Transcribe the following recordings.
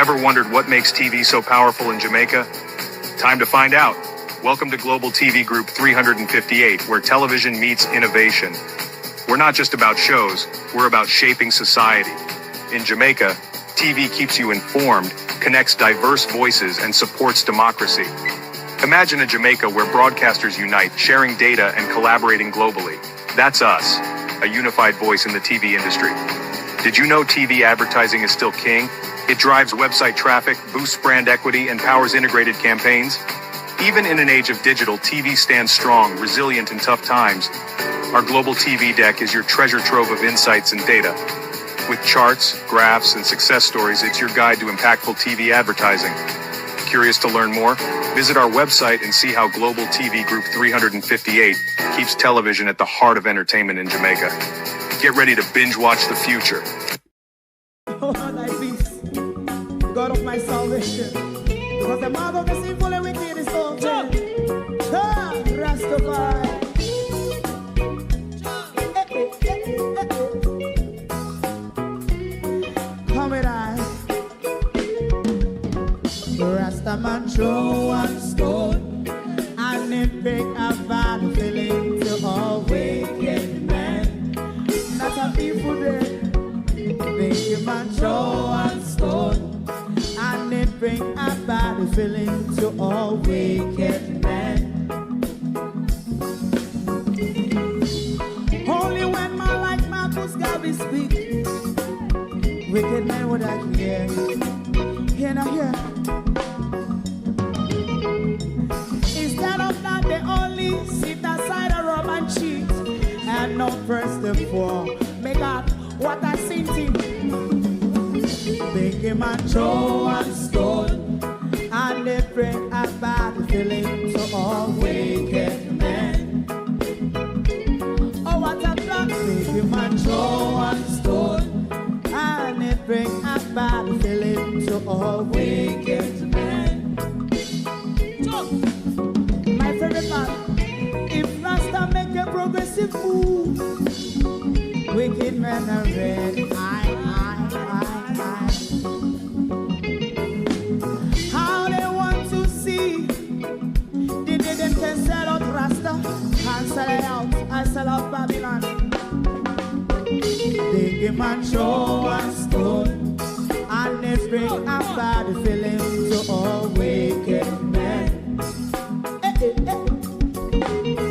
Ever wondered what makes TV so powerful in Jamaica? Time to find out. Welcome to Global TV Group 358, where television meets innovation. We're not just about shows, we're about shaping society. In Jamaica, TV keeps you informed, connects diverse voices, and supports democracy. Imagine a Jamaica where broadcasters unite, sharing data and collaborating globally. That's us, a unified voice in the TV industry. Did you know TV advertising is still king? It drives website traffic, boosts brand equity, and powers integrated campaigns. Even in an age of digital, TV stands strong, resilient in tough times. Our global TV deck is your treasure trove of insights and data. With charts, graphs, and success stories, it's your guide to impactful TV advertising. Curious to learn more? Visit our website and see how Global TV Group 358 keeps television at the heart of entertainment in Jamaica. Get ready to binge watch the future. God of my salvation, because the mouth of the sinful and wicked is open. Rastafari. Come with I. Rastaman throw one stone, and it bring a bad feeling to all wicked men. That's a people there. Make man throw one stone, and it bring a bad feeling to all wicked men. Only when man like Marcus Garvey speak, wicked men would I hear. Hear now hear. Instead of that, they only sit aside and rob and cheat, and not first the poor. Make God what I seen to make him a throw and stone, and they bring a bad feeling to all wicked men. Oh, what a plan! Make him a throw and stone, and they bring a bad feeling to all wicked men. So, my favorite part, if Rasta make a progressive move, wicked men are red. How they want to see the day them can sell out Rasta and sell it out and sell out Babylon. They give man show and stone, and they bring a bad feeling to all wicked men.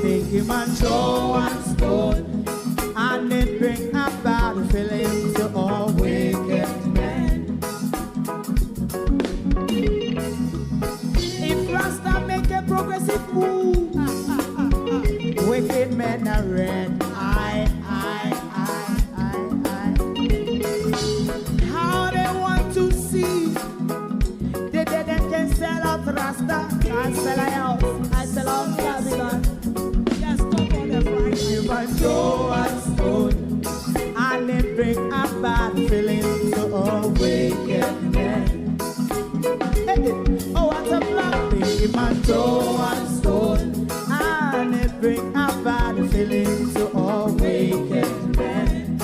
They give man show and stone, and they bring a bad feeling to all wicked men. If Rasta make a progressive move, wicked men are red. How they want to see the dead can sell out Rasta and sell out, I sell out Babylon. Yes, stop on the Friday. You might go and stone, and they bring a bad feeling to all wicked men. Oh, what a black thing, man, go and stone, and they bring a bad feeling to all wicked men.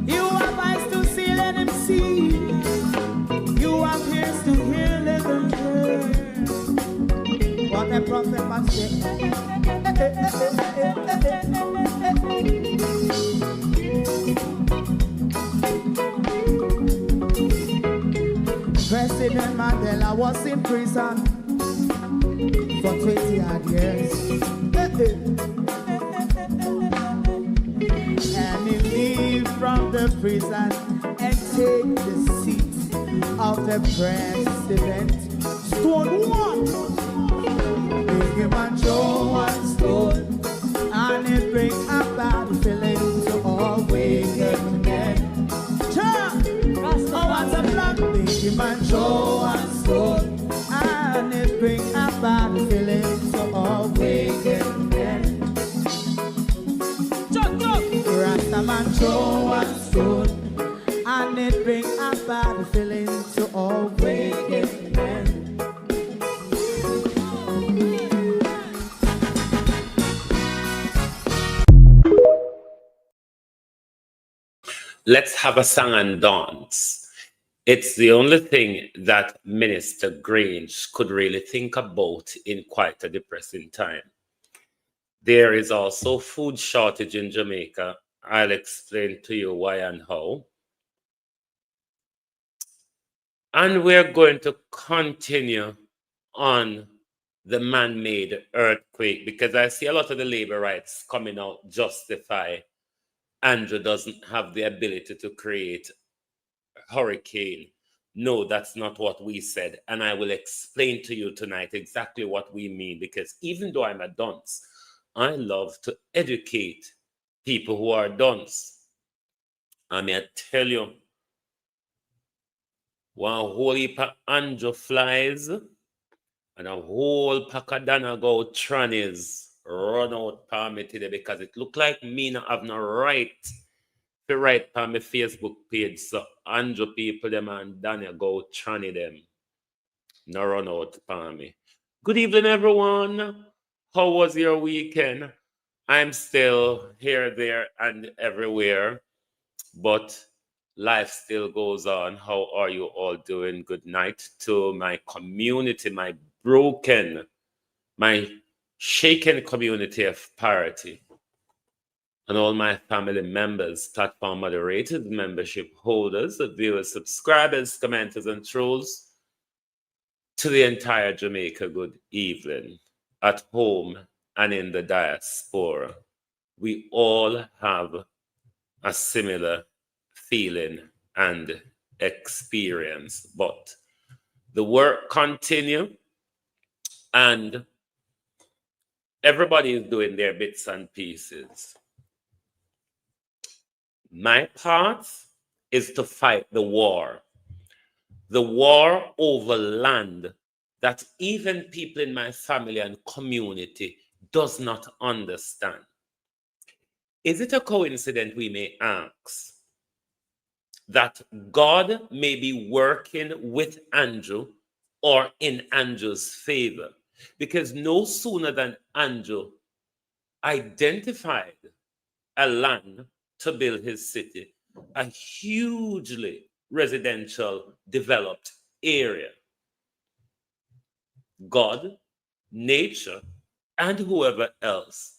You have eyes to see, let them see. You have ears to hear, let them hear. What a prophet must say. President Mandela was in prison for 20 odd years. And he leave from the prison and take the seat of the president. Stone one, big him and throw one stone, and it bring a bad feeling to all wicked men. Oh, what a black big him and throw one stone, and it bring a bad feeling to all wicked men. Rastaman throw one stone, and it bring a bad feeling to all wicked men. let's have a song and dance. It's the only thing that Minister Grange could really think about in quite a depressing time. There is also food shortage in Jamaica. I'll explain to you why and how. And we're going to continue on the man-made earthquake because I see a lot of the labor rights coming out justify Andrew doesn't have the ability to create a hurricane. No, that's not what we said. And I will explain to you tonight exactly what we mean because even though I'm a dunce, I love to educate people who are dunce. I mean, I tell you, one whole heap of Andrew flies and a whole pack of Dana go trannies run out for me today because it look like me not have no right to write on my Facebook page. So Andrew people them and Dana go tranny them. No run out for me. Good evening, everyone. How was your weekend? I'm still here, there, and everywhere, but life still goes on. How are you all doing? Good night to my community, my broken, my shaken community of parity, and all my family members, platform moderators, membership holders, viewers, subscribers, commenters, and trolls. To the entire Jamaica, good evening. At home and in the diaspora, we all have a similar feeling and experience, but the work continue and everybody is doing their bits and pieces. My part is to fight the war over land that even people in my family and community does not understand. Is it a coincidence, we may ask, that God may be working with Andrew or in Andrew's favor? Because no sooner than Andrew identified a land to build his city, a hugely residential developed area, God, nature, and whoever else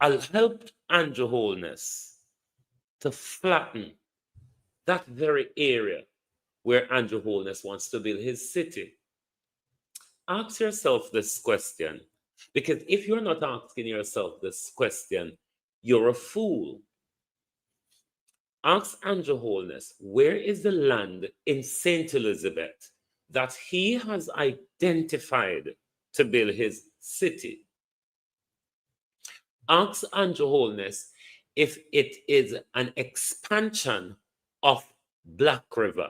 helped Andrew Holness to flatten that very area where Andrew Holness wants to build his city. Ask yourself this question, because if you're not asking yourself this question, you're a fool. Ask Andrew Holness, where is the land in St. Elizabeth that he has identified to build his city? Ask Andrew Holness if it is an expansion of Black River,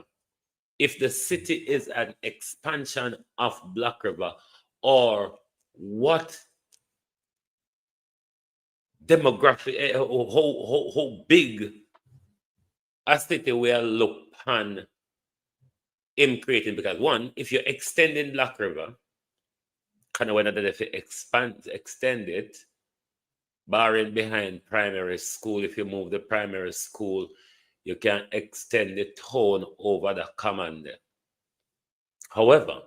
if the city is an expansion of Black River, or what demographic, how big a city will look on him creating. Because one, if you're extending Black River, kind of when if you extend it, barring behind primary school, if you move the primary school, you can extend the town over the common there. However,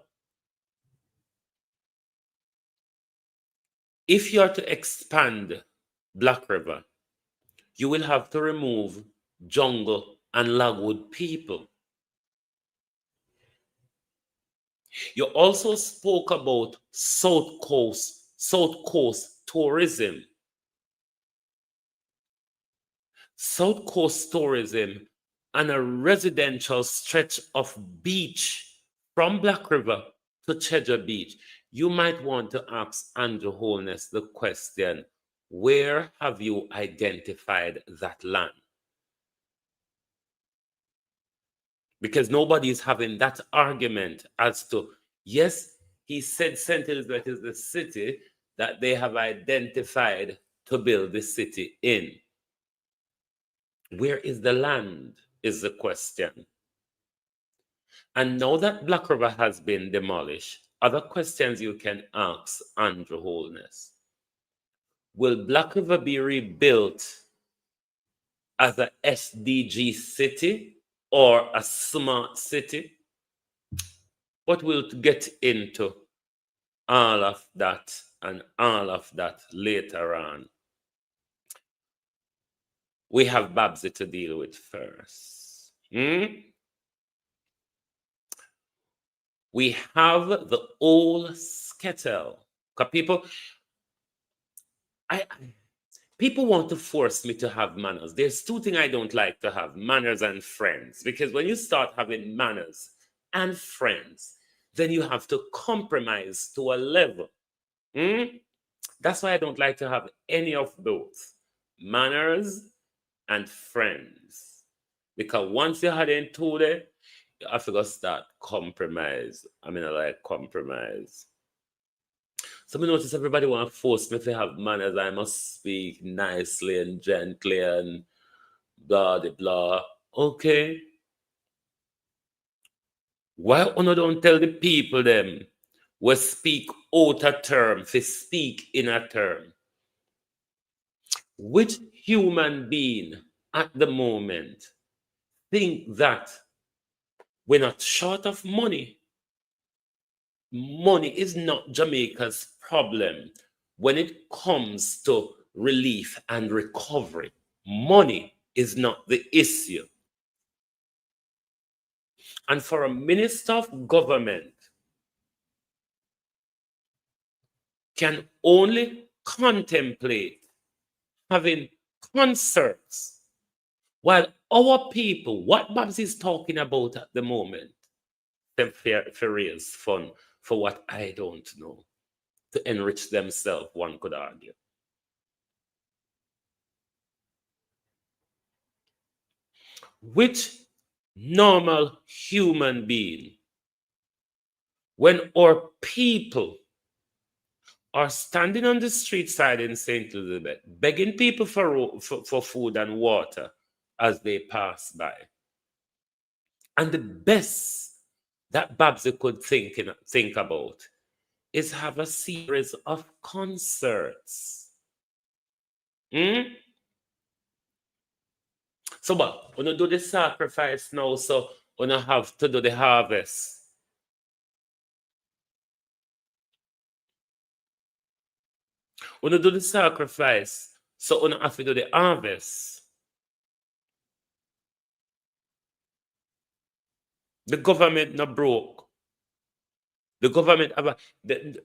if you are to expand Black River, you will have to remove jungle and logwood people. You also spoke about South Coast tourism. South Coast tourism and a residential stretch of beach from Black River to Cheddar Beach. You might want to ask Andrew Holness the question, where have you identified that land? Because nobody is having that argument as to, yes, he said St. Elizabeth is the city that they have identified to build the city in. Where is the land is the question. And now that Black River has been demolished, other questions you can ask Andrew Holness. Will Black River be rebuilt as a SDG city or a smart city. But we'll get into all of that and all of that later on. We have Babsy to deal with first. We have the old skettle. Because people want to force me to have manners. There's two things I don't like to have: manners and friends. Because when you start having manners and friends, then you have to compromise to a level. That's why I don't like to have any of those: manners and friends. Because once you had into there, you have to go start compromise. I mean, I like compromise. So I notice everybody want to force me to have manners. I must speak nicely and gently and blah de blah. Okay. Why don't tell the people them we speak out a term, to speak in a term? Which human being at the moment think that we're not short of money? Money is not Jamaica's problem when it comes to relief and recovery. Money is not the issue. And for a minister of government can only contemplate having concerts while our people, what Babs is talking about at the moment, them for raise fund for what I don't know, to enrich themselves, one could argue. Which normal human being, when our people are standing on the street side in St. Elizabeth, begging people for food and water as they pass by, and the best that Babsy could think about is have a series of concerts. So what? When you do the sacrifice now, so when you have to do the harvest. When you do the sacrifice, so when you have to do the harvest. The government not broke. The government have the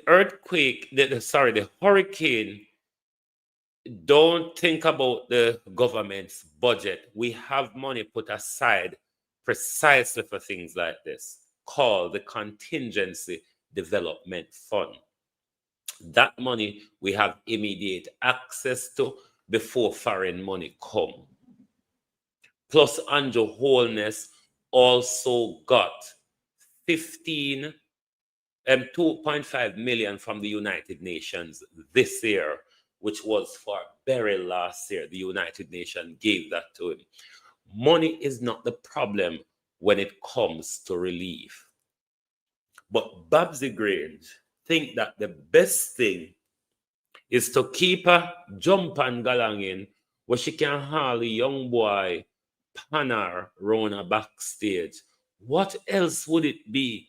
earthquake, the hurricane. Don't think about the government's budget. We have money put aside precisely for things like this, called the Contingency Development Fund. That money we have immediate access to before foreign money come. Plus, Andrew Holness also got 2.5 million from the United Nations this year, which was for Berry last year. The United Nations gave that to him. Money is not the problem when it comes to relief. But Babsy Grange think that the best thing is to keep her jump and galangin where she can haul a young boy panner round a backstage. What else would it be?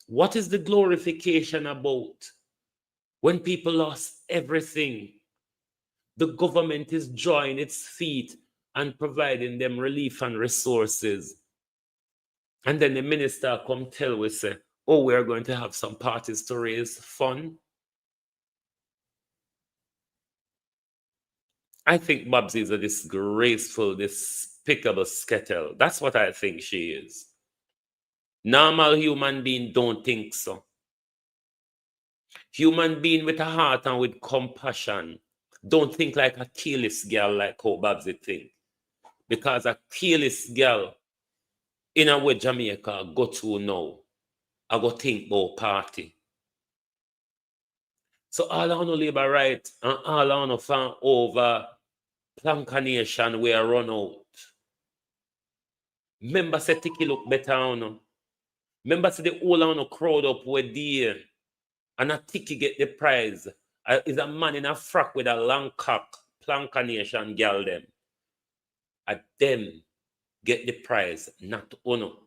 What is the glorification about? When people lost everything, the government is drawing its feet and providing them relief and resources. And then the minister come tell us, say, oh, we're going to have some parties to raise fund. I think Babsy is a disgraceful, despicable skettle. That's what I think she is. Normal human being don't think so. Human being with a heart and with compassion don't think like a careless girl like how Babsy think. Because a careless girl in a way Jamaica go to now, I go think about party. So all I want to labor right and all I want to find over Planka Nation where run out. Remember say Tiki look better on. Remember say the whole on crowd up with there. And a Tiki get the prize. Is a man in a frock with a long cock, Planka Nation girl them. at them get the prize, not uno.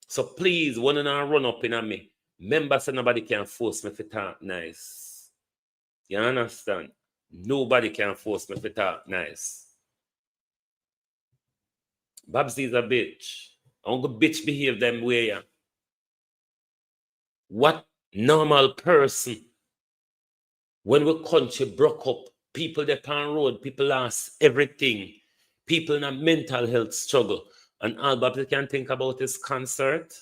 So please, one and all run up in on me. Remember, so nobody can force me to talk nice. You understand? Nobody can force me to talk nice. Babsy's a bitch. I want to bitch behave them way. Yeah. What normal person, when we country broke up, people that on road, people lost everything, people in a mental health struggle, and all Babsy can think about is concert.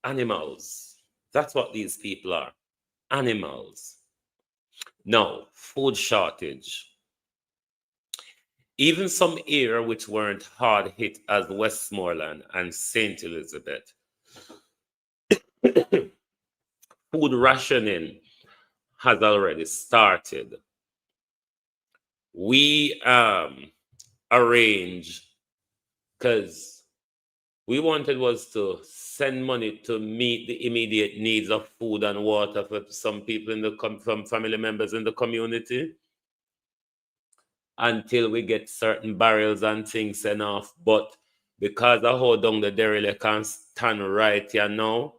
Animals. That's what these people are. Animals. No, food shortage. Even some area which weren't hard hit as Westmoreland and St. Elizabeth, food rationing has already started. We arrange, because we wanted was to send money to meet the immediate needs of food and water for some people in the from family members in the community until we get certain barrels and things sent off. But because I hold down the derelict can't stand right here now.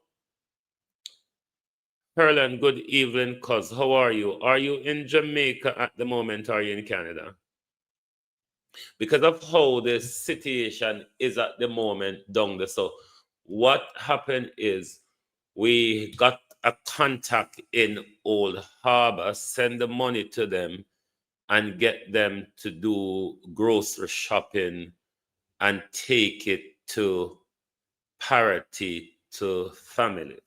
Herlan, good evening, cuz. How are you? Are you in Jamaica at the moment or are you in Canada? Because of how the situation is at the moment down there. So what happened is we got a contact in Old Harbor, send the money to them and get them to do grocery shopping and take it to parity to families.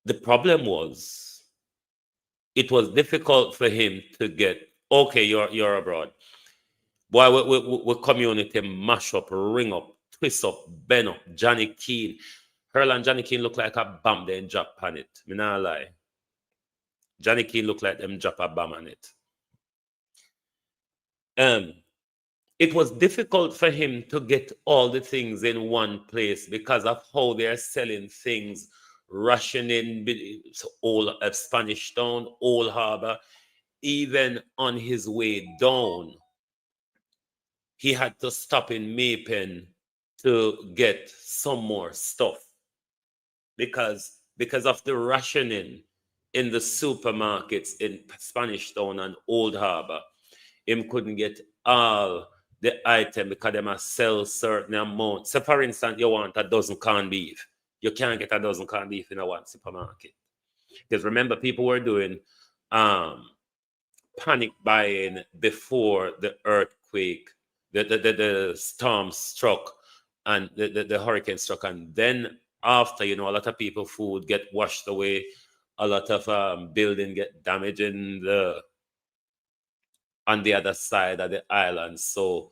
The problem was it was difficult for him to get, okay, you're abroad. Boy, we community mash up, ring up, twist up, bend up, Johnny Keane. Earl and Johnny Keane look like a bomb they drop on it. Me not lie. Johnny Keane look like them drop a bomb on it. It was difficult for him to get all the things in one place because of how they're selling things, rationing all Spanish Town, Old Harbor. Even on his way down, he had to stop in Maypen to get some more stuff because of the rationing in the supermarkets in Spanish Town and Old Harbor. Him couldn't get all the item because they must sell certain amount. So for instance, you want a dozen corned beef. You can't get a dozen corned beef in a one supermarket. Because remember, people were doing panic buying before the earthquake, the storm struck and the hurricane struck. And then after, a lot of people food get washed away, a lot of building get damaged on the other side of the island. So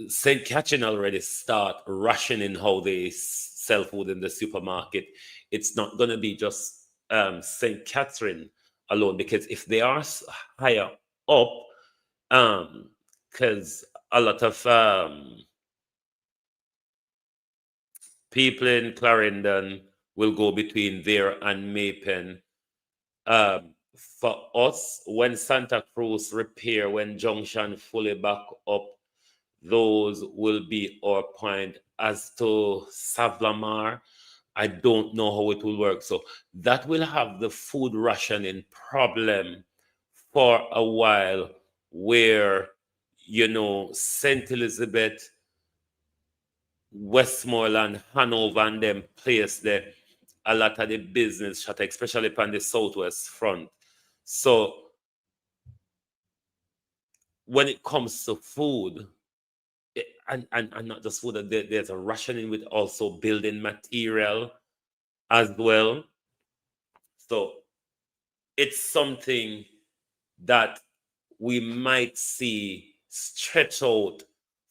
St. Catherine already start rationing how they sell food in the supermarket. It's not going to be just St. Catherine alone, because if they are higher up, because a lot of people in Clarendon will go between there and Maypen. For us, when Santa Cruz repair, when Junction fully back up, those will be our point. As to Savlamar, I don't know how it will work. So that will have the food rationing problem for a while, where, St. Elizabeth, Westmoreland, Hanover, and them place there, a lot of the business shut, especially on the southwest front. So when it comes to food, and not just food, there's a rationing with also building material as well. So it's something that we might see stretch out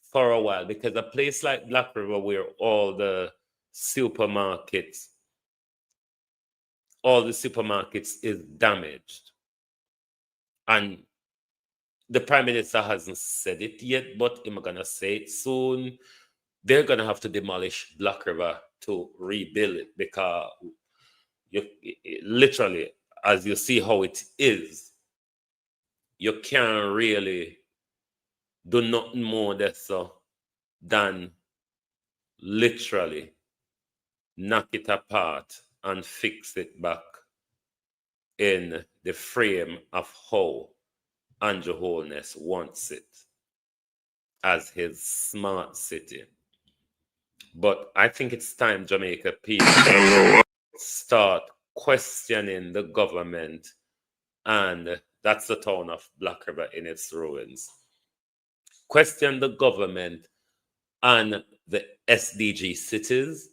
for a while, because a place like Black River, where all the supermarkets is damaged, and the Prime Minister hasn't said it yet, but I'm gonna say it soon. They're gonna have to demolish Black River to rebuild it, because you literally, as you see how it is, you can't really do nothing more than literally knock it apart and fix it back in the frame of how Andrew Holness wants it as his smart city. But I think it's time Jamaica people start questioning the government, and that's the town of Black River in its ruins. Question the government and the SDG cities,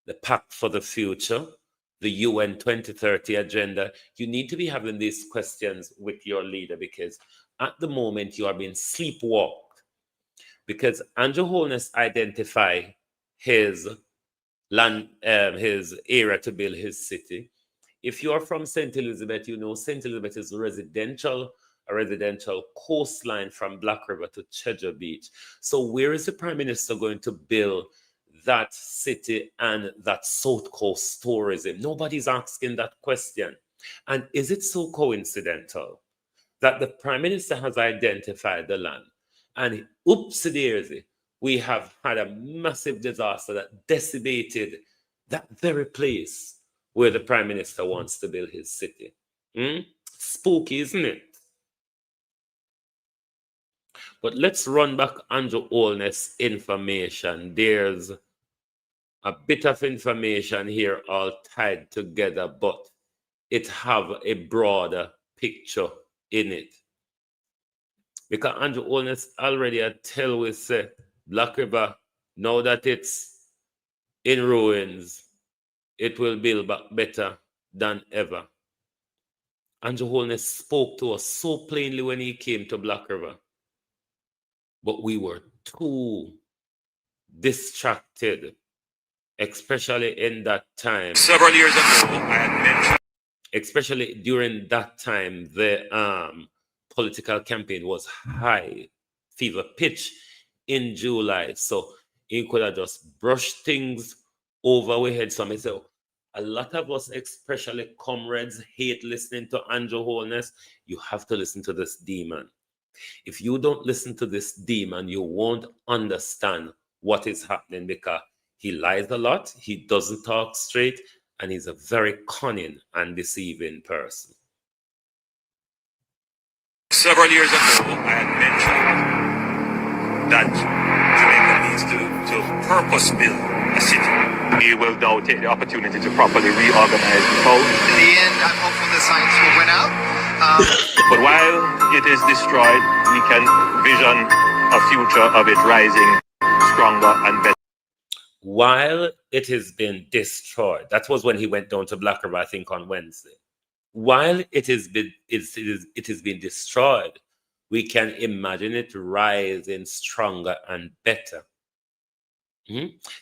the Pact for the Future, the UN 2030 agenda. You need to be having these questions with your leader, because at the moment you are being sleepwalked. Because Andrew Holness identified his land, his area to build his city. If you are from St. Elizabeth, you know St. Elizabeth is a residential coastline from Black River to Cheddar Beach. So where is the Prime Minister going to build that city and that South Coast tourism? Nobody's asking that question. And is it so coincidental that the Prime Minister has identified the land, and oopsie-daisy, we have had a massive disaster that decimated that very place where the Prime Minister wants to build his city? Spooky, isn't it? But let's run back Andrew Holness information. There's a bit of information here all tied together, but it have a broader picture in it. Because Andrew Holness already had tell we say Black River, now that it's in ruins, it will build back better than ever. Andrew Holness spoke to us so plainly when he came to Black River, but we were too distracted, especially in that time. Several years ago, I had mentioned, especially during that time, the political campaign was high fever pitch in July. So he could have just brushed things over our head. So I say, a lot of us, especially comrades, hate listening to Andrew Holness. You have to listen to this demon. If you don't listen to this demon, you won't understand what is happening, because he lies a lot, he doesn't talk straight, and he's a very cunning and deceiving person. several years ago, I had mentioned that Jamaica needs to purpose build a city. We will now take the opportunity to properly reorganize the code. In the end, I'm hopeful the science will win out. But while it is destroyed, we can vision a future of it rising stronger and better. While it has been destroyed, that was when he went down to Black River, I think, on Wednesday. While it has been destroyed, we can imagine it rising stronger and better.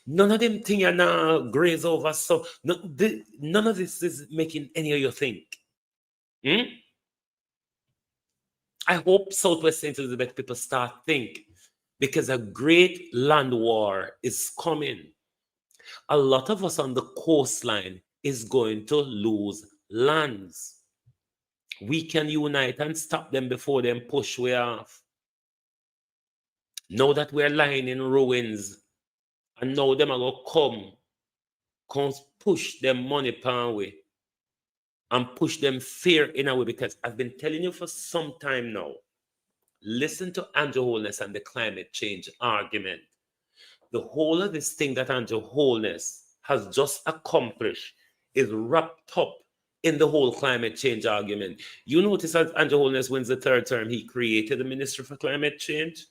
None of them things are now graze over. So none of this is making any of you think. I hope Southwest St. Elizabeth people start think, because a great land war is coming. A lot of us on the coastline is going to lose lands. We can unite and stop them before them push way off. Now that we're lying in ruins, and now them are going to come push them money pan way and push them fear in a way, because I've been telling you for some time now, listen to Andrew Holness and the climate change argument. The whole of this thing that Andrew Holness has just accomplished is wrapped up in the whole climate change argument. You notice as Andrew Holness wins the third term, he created the Ministry for Climate Change,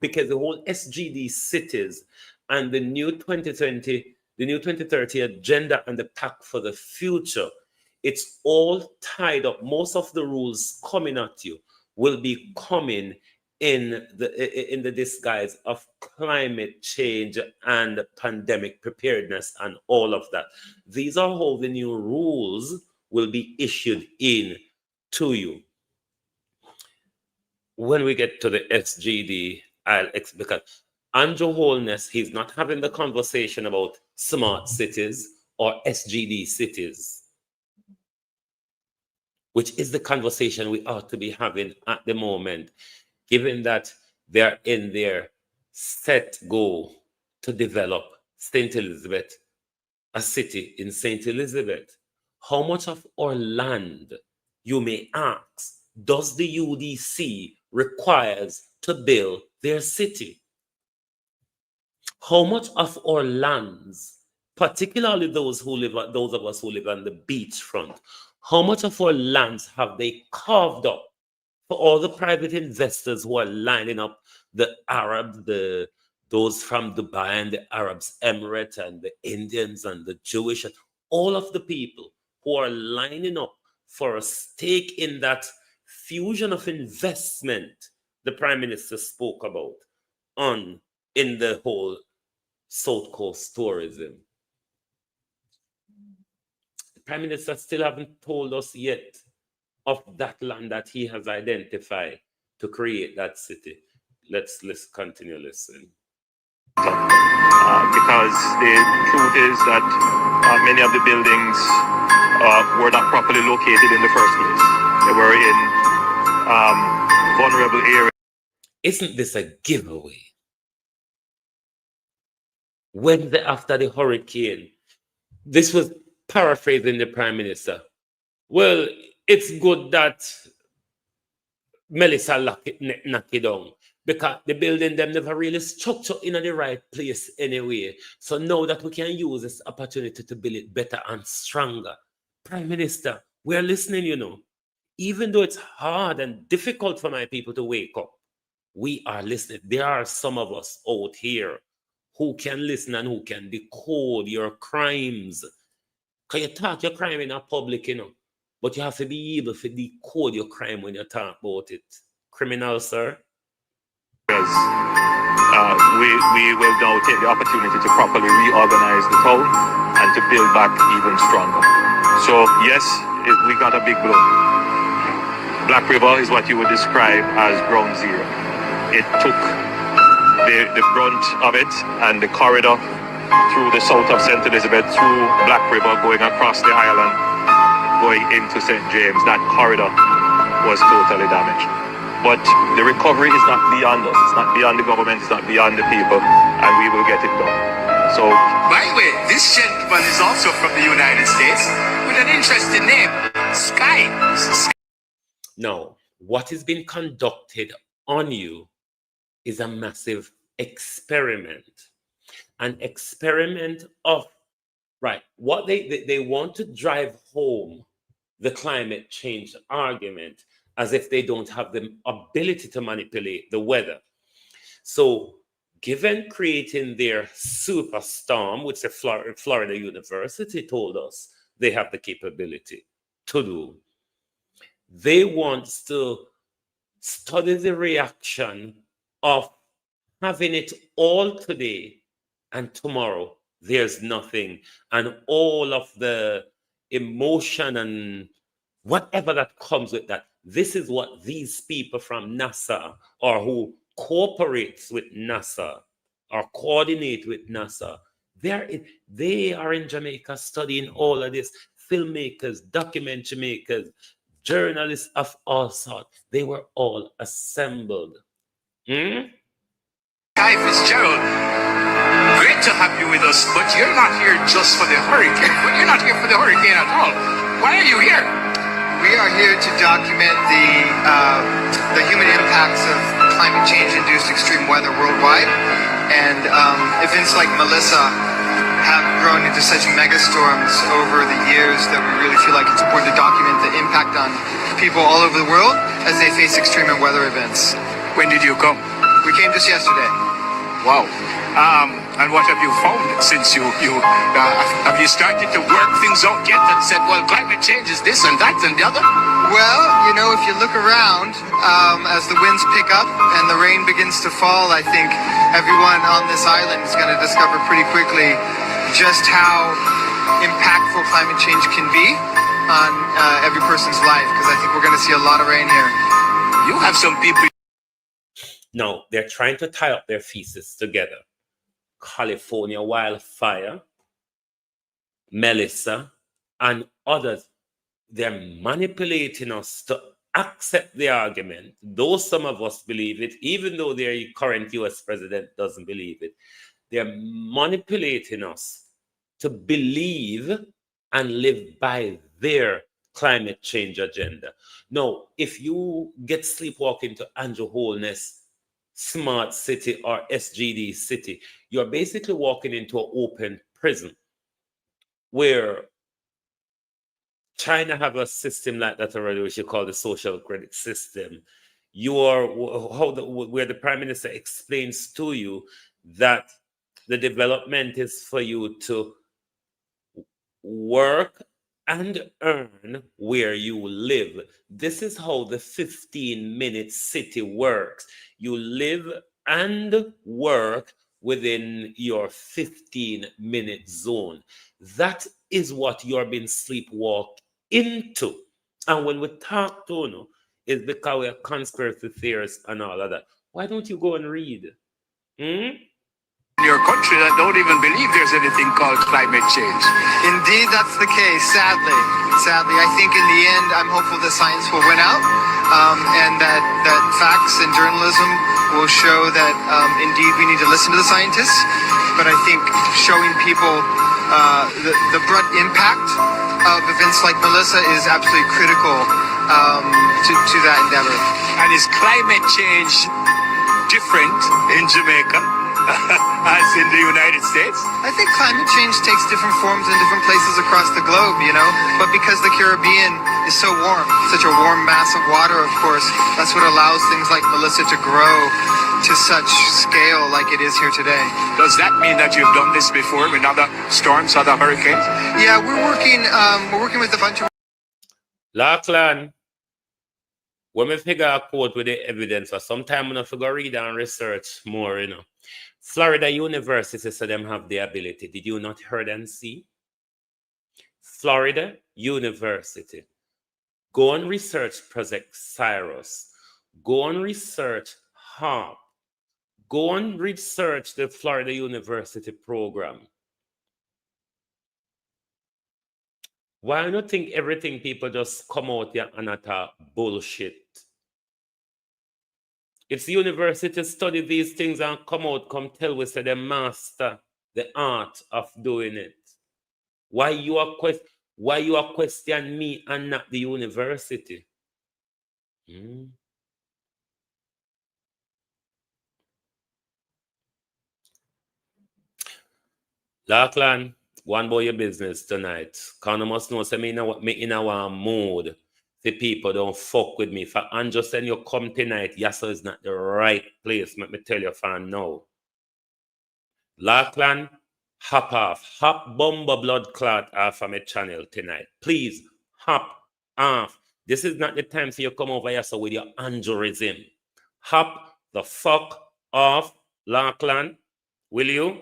because the whole SGD cities and the new 2020, the new 2030 agenda and the Pact for the Future, it's all tied up. Most of the rules coming at you will be coming in the disguise of climate change and pandemic preparedness and all of that. These are how the new rules will be issued in to you. When we get to the SGD, because Andrew Holness, he's not having the conversation about smart cities or SGD cities, which is the conversation we ought to be having at the moment, given that they're in their set goal to develop St. Elizabeth, a city in St. Elizabeth. How much of our land, you may ask, does the UDC requires to build their city? How much of our lands, particularly those of us who live on the beachfront, how much of our lands have they carved up for all the private investors who are lining up, the Arabs, those from Dubai and the Arabs Emirates and the Indians and the Jewish, and all of the people who are lining up for a stake in that fusion of investment the Prime Minister spoke about in the whole South Coast tourism. The Prime Minister still haven't told us yet of that land that he has identified to create that city. Let's continue listening. Because the truth is that many of the buildings were not properly located in the first place. They were in vulnerable areas. Isn't this a giveaway? Wednesday after the hurricane, this was paraphrasing the Prime Minister. Well, it's good that Melissa knock it down, because the building them never really structured in the right place anyway. So now that we can use this opportunity to build it better and stronger. Prime Minister, we're listening, you know. Even though it's hard and difficult for my people to wake up, we are listening. There are some of us out here who can listen and who can decode your crimes. Can you talk your crime in a public, you know? But you have to be able to decode your crime when you talk about it. Criminal, sir. We will now take the opportunity to properly reorganize the town and to build back even stronger. So yes, we got a big blow. Black River is what you would describe as ground zero. It took the brunt of it and the corridor through the south of St. Elizabeth, through Black River, going across the island, going into St. James. That corridor was totally damaged. But the recovery is not beyond us. It's not beyond the government. It's not beyond the people. And we will get it done. So, By the way, this gentleman is also from the United States with an interesting name, Sky. Now, what is being conducted on you is a massive experiment. An experiment of, right, what they want to drive home the climate change argument as if they don't have the ability to manipulate the weather. So, given creating their superstorm, which the Florida University told us they have the capability to do, they want to study the reaction of having it all today and tomorrow there's nothing, and all of the emotion and whatever that comes with that. This is what these people from NASA, or who cooperates with NASA or coordinate with NASA, they are in Jamaica studying all of this. Filmmakers, documentary makers, journalists of all sorts, they were all assembled. Hi, Fitzgerald. Great to have you with us, but you're not here just for the hurricane. But you're not here for the hurricane at all. Why are you here? We are here to document the human impacts of climate change-induced extreme weather worldwide. And events like Melissa have grown into such megastorms over the years that we really feel like it's important to document the impact on people all over the world as they face extreme weather events. When did you come? We came just yesterday. Wow. And what have you found since have you started to work things out yet and said, well, climate change is this and that and the other? Well, you know, if you look around, as the winds pick up and the rain begins to fall, I think everyone on this island is going to discover pretty quickly just how impactful climate change can be on every person's life, because I think we're going to see a lot of rain here. You have some people. Now, they're trying to tie up their feces together. California wildfire, Melissa, and others. They're manipulating us to accept the argument, though some of us believe it, even though their current US president doesn't believe it. They're manipulating us to believe and live by their climate change agenda. Now, if you get sleepwalking to Andrew Holness Smart City or SGD City, you're basically walking into an open prison where China have a system like that already, which you call the social credit system. You are where the prime minister explains to you that the development is for you to work and earn where you live. This is how the 15-minute city works. You live and work within your 15-minute zone. That is what you're being sleepwalked into. And when we talk to you, it's because we're conspiracy theorists and all of that. Why don't you go and read? In your country that don't even believe there's anything called climate change. Indeed, that's the case, sadly. Sadly, I think in the end, I'm hopeful that science will win out, and that facts and journalism will show that indeed we need to listen to the scientists. But I think showing people the brunt impact of events like Melissa is absolutely critical to that endeavor. And is climate change different in Jamaica as in the United States? I think climate change takes different forms in different places across the globe, but because the Caribbean is so warm, such a warm mass of water, of course, that's what allows things like Melissa to grow to such scale like it is here today. Does that mean that you've done this before with other storms, other hurricanes? Yeah, we're working with a bunch of... Lachlan, when we figure a quote with the evidence, or sometime we have to go read and research more, Florida University said them have the ability. Did you not hear and see? Florida University. Go and research Project Cyrus. Go and research HARP. Go and research the Florida University program. Why do you think everything people just come out here and utter bullshit? It's the university study these things and come tell us that they master the art of doing it. Why you are question me and not the university? Lachlan, one boy your business tonight. Connor must know say me in our mood. The people don't fuck with me. If I just send you come tonight, Yasa is not the right place. Let me tell you fan now. Lachlan, hop off. Hop bomba blood clot off of my channel tonight. Please, hop off. This is not the time for you to come over here with your aneurysm. Hop the fuck off, Lachlan. Will you?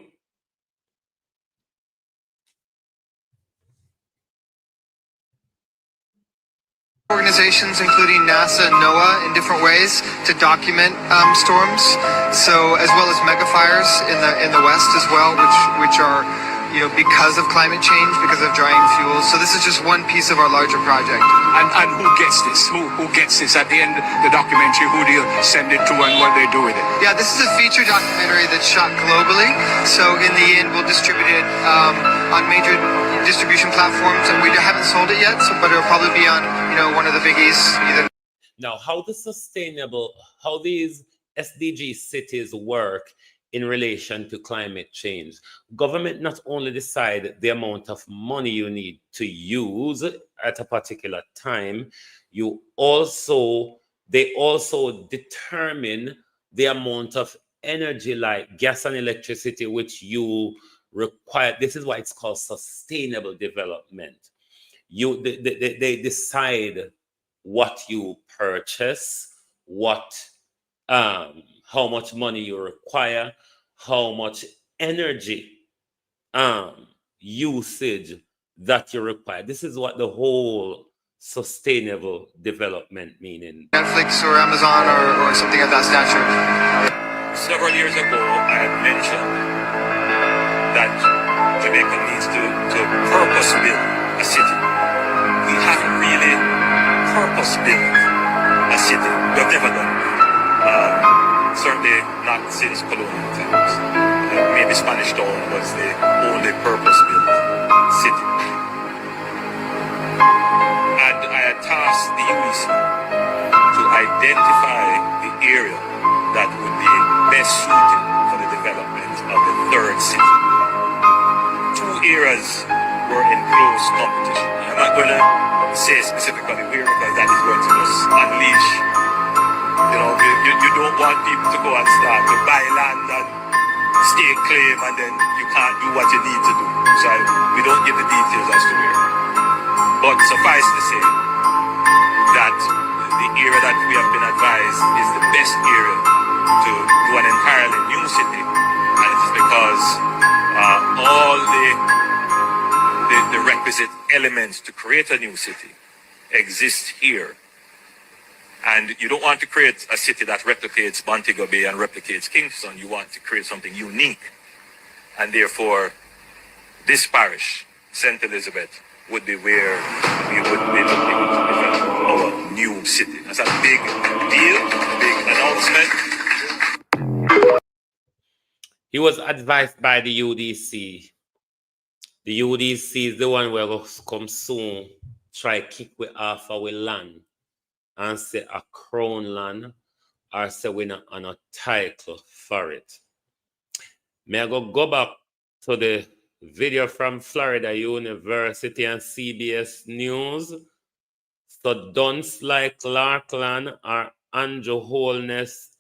Organizations, including NASA and NOAA, in different ways to document storms. So, as well as megafires in the west as well, which are because of climate change, because of drying fuels. So this is just one piece of our larger project. And who gets this? Who gets this at the end of the documentary? Who do you send it to and what do they do with it? Yeah, this is a feature documentary that's shot globally. So in the end, we'll distribute it on major distribution platforms, and we haven't sold it yet. But it'll probably be on one of the biggies. Now, how these SDG cities work in relation to climate change? Government not only decide the amount of money you need to use at a particular time, they also determine the amount of energy like gas and electricity which you require. This is why it's called sustainable development. They decide what you purchase, how much money you require, how much energy usage that you require. This is what the whole sustainable development meaning? Netflix or Amazon or something of that stature? Several years ago, I had mentioned that Jamaica needs to purpose build a city. We haven't really purpose built a city. We've never done it. Certainly not since colonial times. Maybe Spanish Town was the only purpose built city. And I had tasked the UEC to identify the area that would be best suited for the development of the third city. Two areas were in close competition. I'm not going to say specifically where because that is going to just unleash. You know, you don't want people to go and start to buy land and stake claim and then you can't do what you need to do. So we don't give the details as to where. But suffice to say that the area that we have been advised is the best area to do an entirely new city. And it is because all the requisite elements to create a new city exist here. And you don't want to create a city that replicates Montego Bay and replicates Kingston. You want to create something unique. And therefore, this parish, St. Elizabeth, would be where we would be looking to develop our new city. That's a big deal, a big announcement. He was advised by the UDC. The UDC is the one where will come soon, try kick we off our land and say a crown land or say we not on a title for it. May I go back to the video from Florida University and CBS News. So dunce like Larkland or Andrew Holness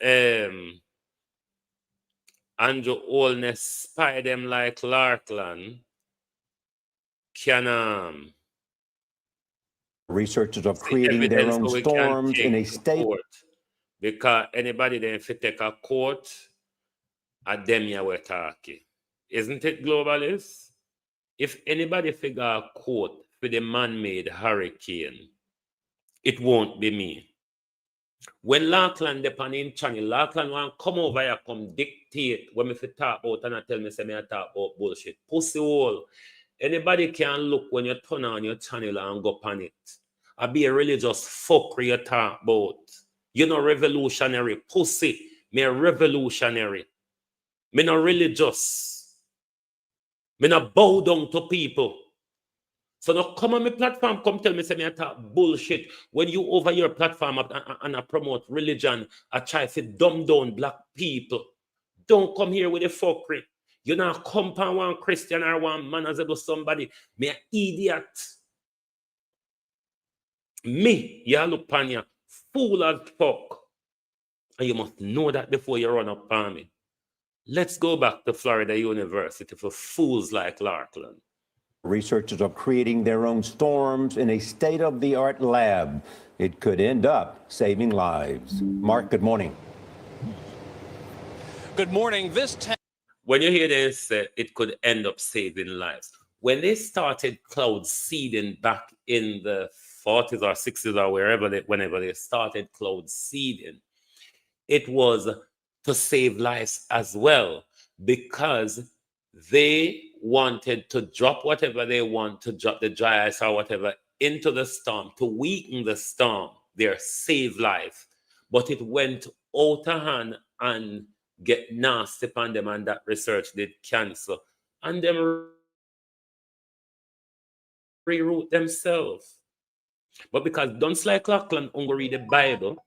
spy them like Larkland can researchers are creating their own storms in a state. Because anybody then if you take a court, at them you were talking. Isn't it, globalists? If anybody figure a court for the man-made hurricane, it won't be me. When Larkland depend in channel, Larkland want come over here, come dictate when me talk about and I tell me say me I talk about bullshit. Pussy hole. Anybody can look when you turn on your channel and go on it. I be a religious fuckery you talk about. You know revolutionary. Pussy. Me a revolutionary. Me not religious. Me not bow down to people. So now come on my platform, come tell me say me I talk bullshit. When you over your platform and I promote religion, I try to dumb down black people. Don't come here with the fuckery. You know, come on one Christian or one man as about somebody. Me an idiot. Me, you look upon you, fool as fuck. And you must know that before you run up on me. Let's go back to Florida University for fools like Larkland. Researchers are creating their own storms in a state-of-the-art lab. It could end up saving lives. Mark, good morning. Good morning. When you hear this, say it could end up saving lives. When they started cloud seeding back in the 40s or 60s or whenever they started cloud seeding, it was to save lives as well, because they wanted to drop whatever they want to drop, the dry ice or whatever, into the storm to weaken the storm, their save life. But it went out of hand and get nasty upon them, and that research did cancel. And them reroute themselves. But because don't like Larkland only read the Bible,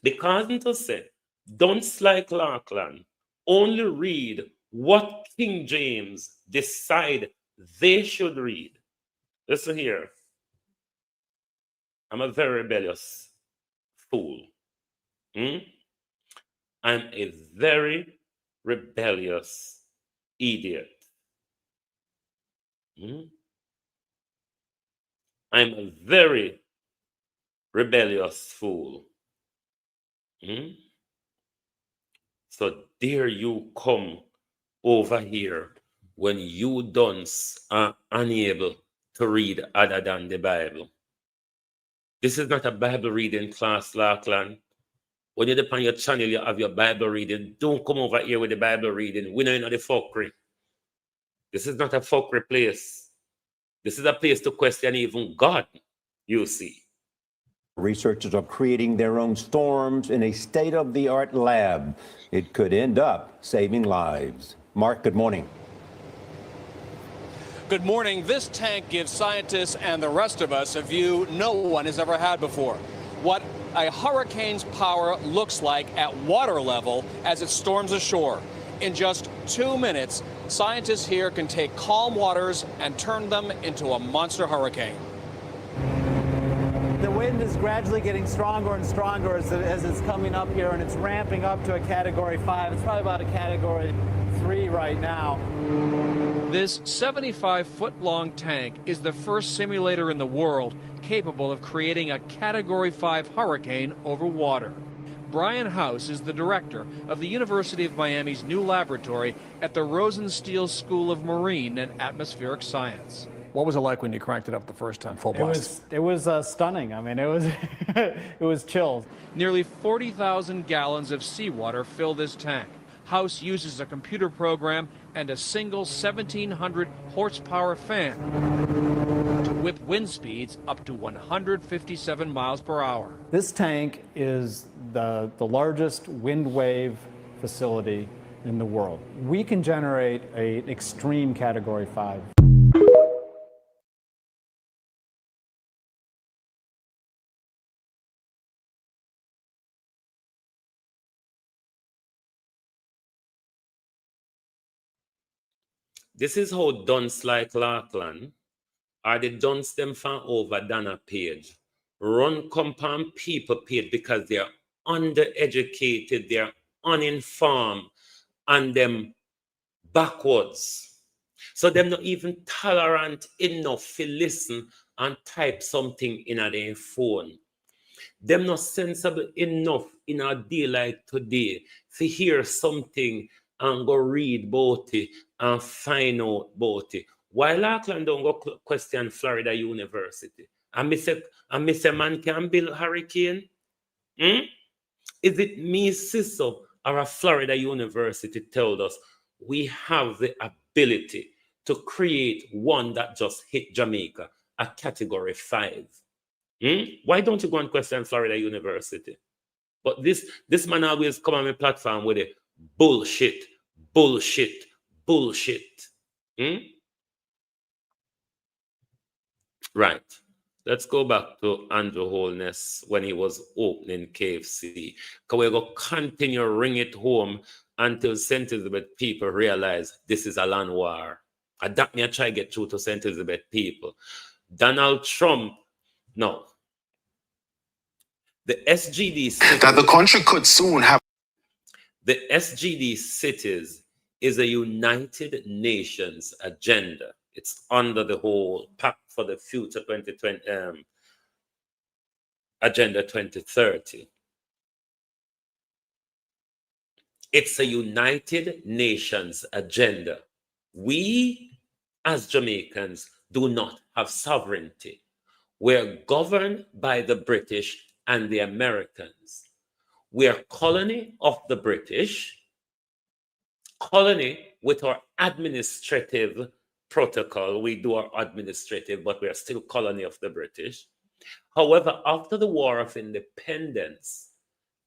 because to say, don't like Larkland only read what King James decide they should read. Listen here. I'm a very rebellious fool. I'm a very rebellious idiot. I'm a very rebellious fool. So dare you come over here when you dunce are unable to read other than the Bible. This is not a Bible reading class, Larkland. When you depend on your channel, you have your Bible reading. Don't come over here with the Bible reading. We know the fuckery. This is not a fuckery place. This is a place to question even God, you see. Researchers are creating their own storms in a state-of-the-art lab. It could end up saving lives. Mark, good morning. Good morning. This tank gives scientists and the rest of us a view no one has ever had before. What a hurricane's power looks like at water level as it storms ashore. In just 2 minutes, scientists here can take calm waters and turn them into a monster hurricane. The wind is gradually getting stronger and stronger as it's coming up here, and it's ramping up to a Category 5. It's probably about a Category 3 right now. This 75-foot-long tank is the first simulator in the world capable of creating a Category 5 hurricane over water. Brian House is the director of the University of Miami's new laboratory at the Rosenstiel School of Marine and Atmospheric Science. What was it like when you cranked it up the first time, full blast? It was stunning. I mean, it was it was chills. Nearly 40,000 gallons of seawater fill this tank. House uses a computer program and a single 1,700 horsepower fan to whip wind speeds up to 157 miles per hour. This tank is the largest wind wave facility in the world. We can generate an extreme Category 5. This is how dunce like Larkland or the dunce them fan over Dana page run compound people page because they're undereducated, they're uninformed, and them backwards. So them not even tolerant enough to listen and type something in their phone. Them not sensible enough in a day like today to hear something and go read about it and find out about it. Why Larkland don't go question Florida University? And Mr. Man can build hurricane? Is it me, Siso, or a Florida University told us we have the ability to create one that just hit Jamaica, a Category 5? Why don't you go and question Florida University? But this man always come on my platform with it. Bullshit. Right. Let's go back to Andrew Holness when he was opening KFC. Because we're going to continue ring it home until St. Elizabeth people realize this is a land war. And that me I try to get through to St. Elizabeth people. Donald Trump, no. The SGD cities, That the country could soon have. the SGD cities is a United Nations agenda. It's under the whole Pact for the Future 2020 Agenda 2030. It's a United Nations agenda. We, as Jamaicans, do not have sovereignty. We're governed by the British and the Americans. We are colony of the British, colony with our administrative protocol. We do our administrative, but we are still colony of the British. However, after the War of Independence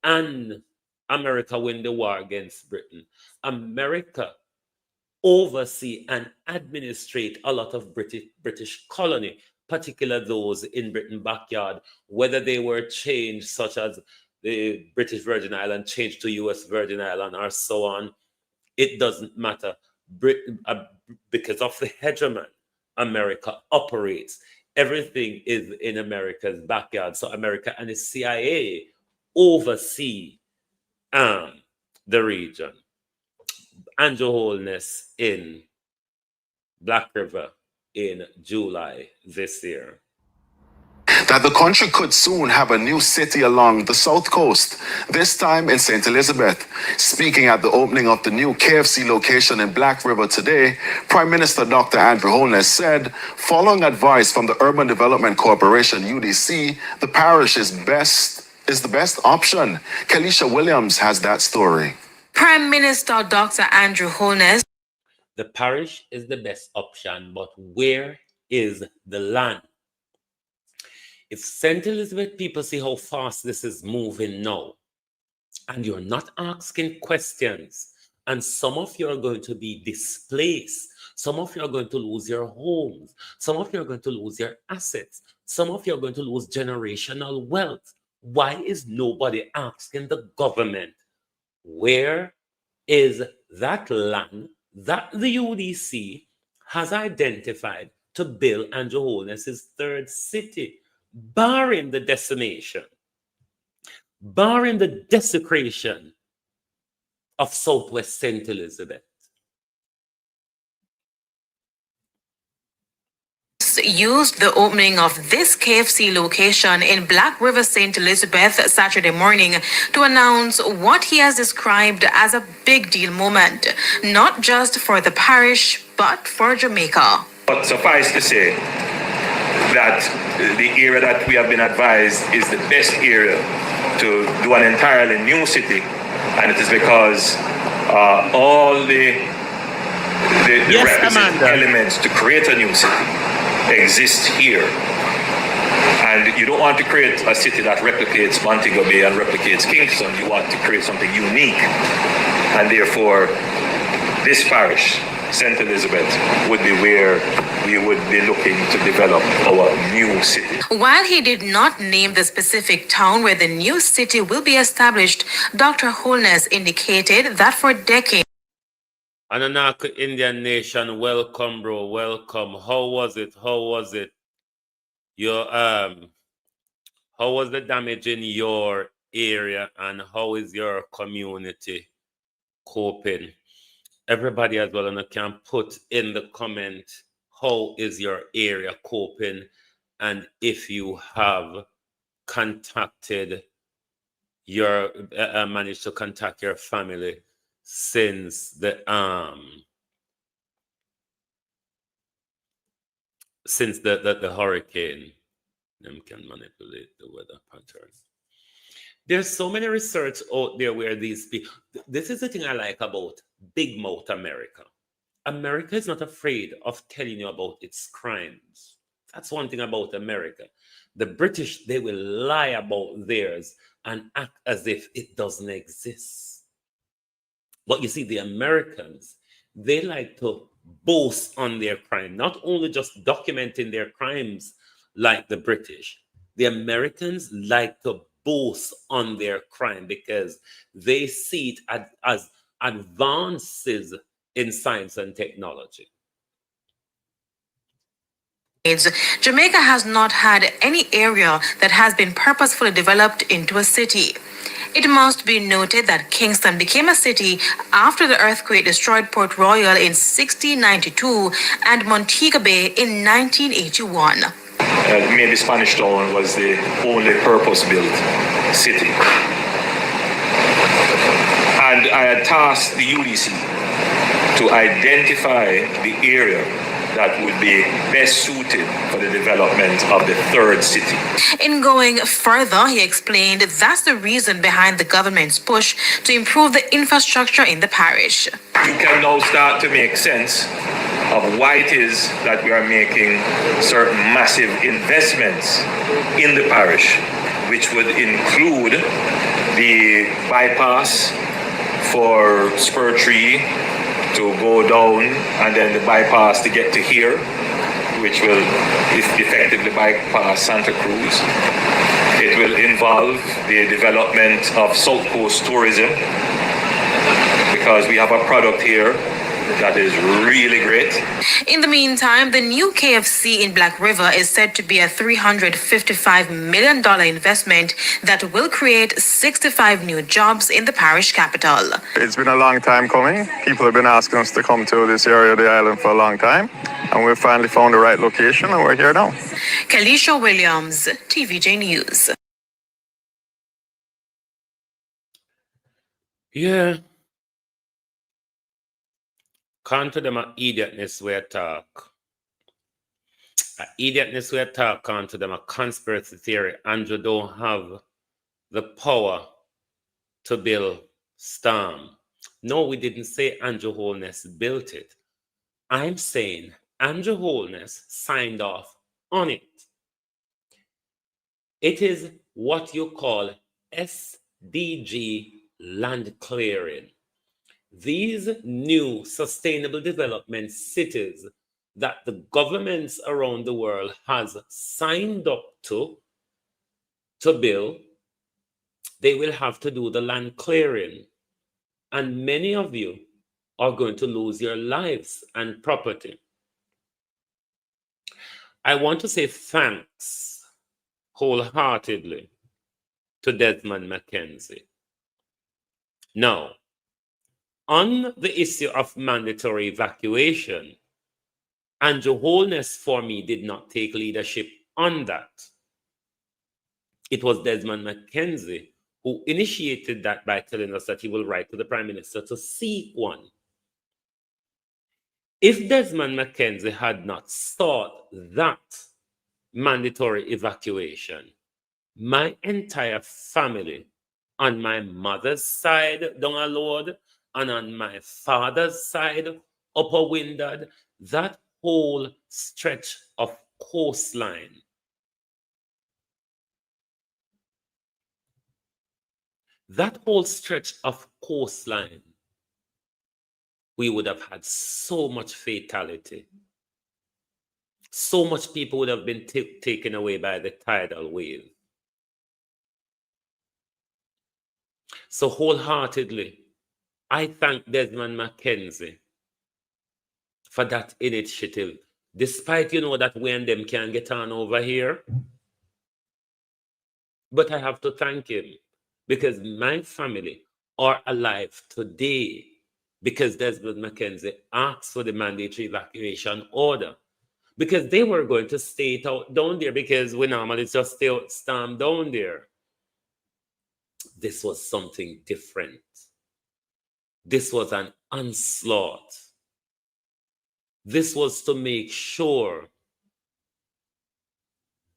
and America win the war against Britain, America oversee and administrate a lot of British colony, particularly those in Britain backyard, whether they were changed, such as the British Virgin Island changed to US Virgin Island or so on. It doesn't matter. Britain, because of the hegemon, America operates. Everything is in America's backyard. So America and the CIA oversee the region. Andrew Holness in Black River in July this year. that the country could soon have a new city along the south coast, this time in St. Elizabeth. Speaking at the opening of the new KFC location in Black River today, Prime Minister Dr. Andrew Holness said, following advice from the Urban Development Corporation, UDC, the parish is the best option. Kelisha Williams has that story. Prime Minister Dr. Andrew Holness. The parish is the best option, but where is the land? If St. Elizabeth people see how fast this is moving now, and you're not asking questions, and some of you are going to be displaced, some of you are going to lose your homes, some of you are going to lose your assets, some of you are going to lose generational wealth. Why is nobody asking the government, where is that land that the UDC has identified to build Andrew Holness's third city, barring the decimation, barring the desecration of Southwest St. Elizabeth? Used the opening of this KFC location in Black River, St. Elizabeth Saturday morning to announce what he has described as a big deal moment, not just for the parish, but for Jamaica. But suffice to say that the area that we have been advised is the best area to do an entirely new city, and it is because all the requisite elements to create a new city exist here. And you don't want to create a city that replicates Montego Bay and replicates Kingston. You want to create something unique. And therefore, this parish, St. Elizabeth, would be where we would be looking to develop our new city. While he did not name the specific town where the new city will be established, Dr. Holness indicated that for decades. Ananaka Indian Nation, welcome, bro, welcome. How was it? Your how was the damage in your area, and how is your community coping? Everybody as well, and can put in the comment, how is your area coping, and if you have contacted your managed to contact your family since the hurricane. Them can manipulate the weather pattern. There's so many research out there where these people, this is the thing I like about Big Mouth America. America is not afraid of telling you about its crimes. That's one thing about America. The British, they will lie about theirs and act as if it doesn't exist. But you see, the Americans, they like to boast on their crime, not only just documenting their crimes like the British. The Americans like to boast on their crime because they see it as advances in science and technology. Jamaica has not had any area that has been purposefully developed into a city. It must be noted that Kingston became a city after the earthquake destroyed Port Royal in 1692 and Montego Bay in 1981. Maybe Spanish Town was the only purpose-built city. And I had tasked the UDC to identify the area that would be best suited for the development of the third city. In going further, he explained that's the reason behind the government's push to improve the infrastructure in the parish. You can now start to make sense of why it is that we are making certain massive investments in the parish, which would include the bypass for Spur Tree to go down, and then the bypass to get to here, which will effectively bypass Santa Cruz. It will involve the development of South Coast tourism, because we have a product here that is really great. In the meantime, the new KFC in Black River is said to be a $355 million investment that will create 65 new jobs in the parish capital. It's been a long time coming. People have been asking us to come to this area of the island for a long time. And we finally found the right location, and we're here now. Kalisha Williams, TVJ News. Yeah. Come to them a idiotness where talk. A idiotness where talk come to them a conspiracy theory. Andrew don't have the power to build Storm. No, we didn't say Andrew Holness built it. I'm saying Andrew Holness signed off on it. It is what you call SDG land clearing. These new sustainable development cities that the governments around the world has signed up to build, they will have to do the land clearing. And many of you are going to lose your lives and property. I want to say thanks wholeheartedly to Desmond McKenzie. Now, on the issue of mandatory evacuation, Andrew Holness for me did not take leadership on that. It was Desmond McKenzie who initiated that by telling us that he will write to the Prime Minister to seek one. If Desmond McKenzie had not sought that mandatory evacuation, my entire family on my mother's side down a load and on my father's side upper Windad, that whole stretch of coastline, we would have had so much fatality. So much people would have been taken away by the tidal wave. So wholeheartedly, I thank Desmond McKenzie for that initiative, despite that we and them can get on over here. But I have to thank him because my family are alive today because Desmond McKenzie asked for the mandatory evacuation order, because they were going to stay down there because we normally just stay stand down there. This was something different. This was an onslaught. This was to make sure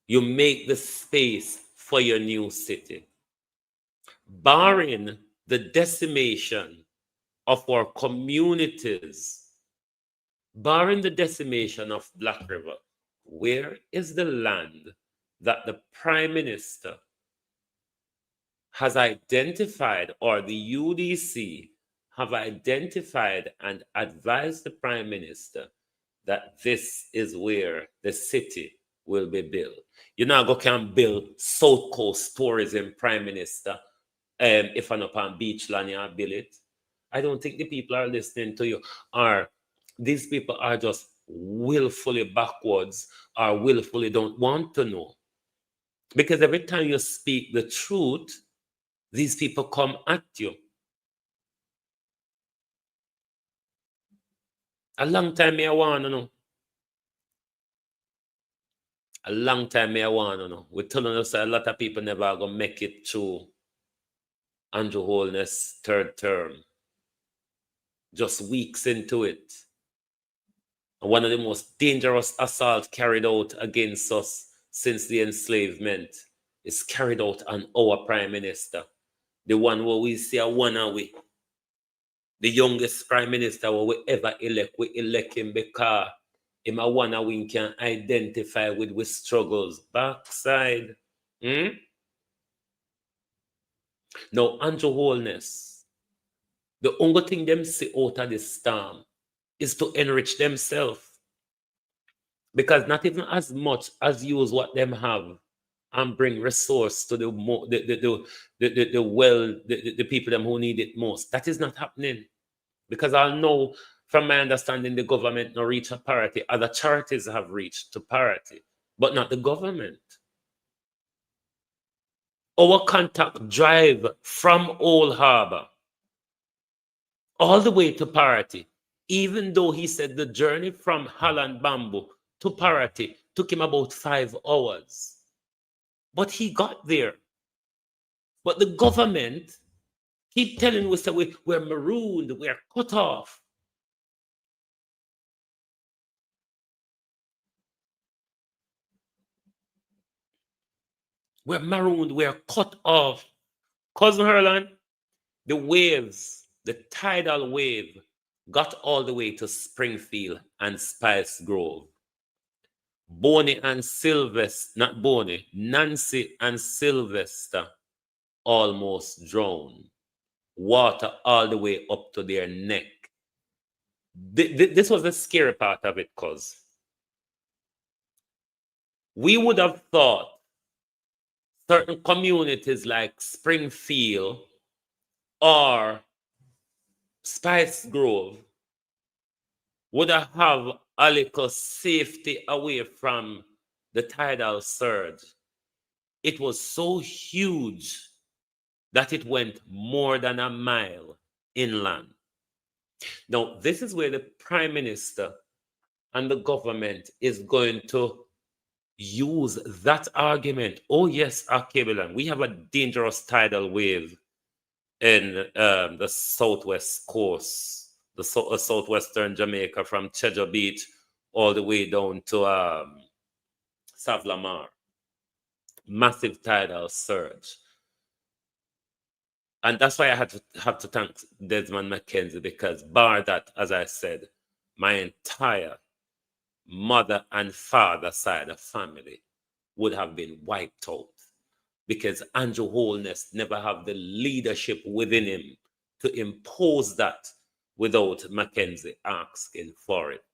you make the space for your new city. Barring the decimation of our communities, barring the decimation of Black River, where is the land that the Prime Minister has identified, or the UDC have identified and advised the Prime Minister that this is where the city will be built? You know, go can build South Coast Tourism, Prime Minister, if I'm up on Beachland, you build it. I don't think the people are listening to you. Or these people are just willfully backwards or willfully don't want to know. Because every time you speak the truth, these people come at you. A long time I want to know. A long time I want to know. We're telling us that a lot of people never are going to make it through Andrew Holness' third term. Just weeks into it. And one of the most dangerous assaults carried out against us since the enslavement is carried out on our Prime Minister. The one where we see a one away. The youngest Prime Minister we ever elect. We elect him because him a one we can identify with struggles. Backside. Now, Andrew Holness, the only thing them see out of this storm is to enrich themselves. Because not even as much as use what them have and bring resource to the people them who need it most. That is not happening. Because I know, from my understanding, the government not reach a parity. Other charities have reached to parity, but not the government. Our contact drive from Old Harbor all the way to parity even though he said the journey from Holland Bamboo to Paraty took him about 5 hours. But he got there. But the government keep telling us that we're marooned, we're cut off. We're marooned, we're cut off. Cousin Herland, the waves, the tidal wave, got all the way to Springfield and Spice Grove. Bonnie and Sylvester, not Bonnie, Nancy and Sylvester almost drowned. Water all the way up to their neck. This was the scary part of it, cause we would have thought certain communities like Springfield or Spice Grove would have a little safety away from the tidal surge. It was so huge that it went more than a mile inland. Now, this is where the Prime Minister and the government is going to use that argument. Oh, yes, Arcabelan, we have a dangerous tidal wave in the southwest coast, the southwestern Jamaica, from Cheddar Beach all the way down to Savlamar. Massive tidal surge. And that's why I have to thank Desmond McKenzie, because bar that, as I said, my entire mother and father side of family would have been wiped out, because Andrew Holness never have the leadership within him to impose that without Mackenzie asking for it.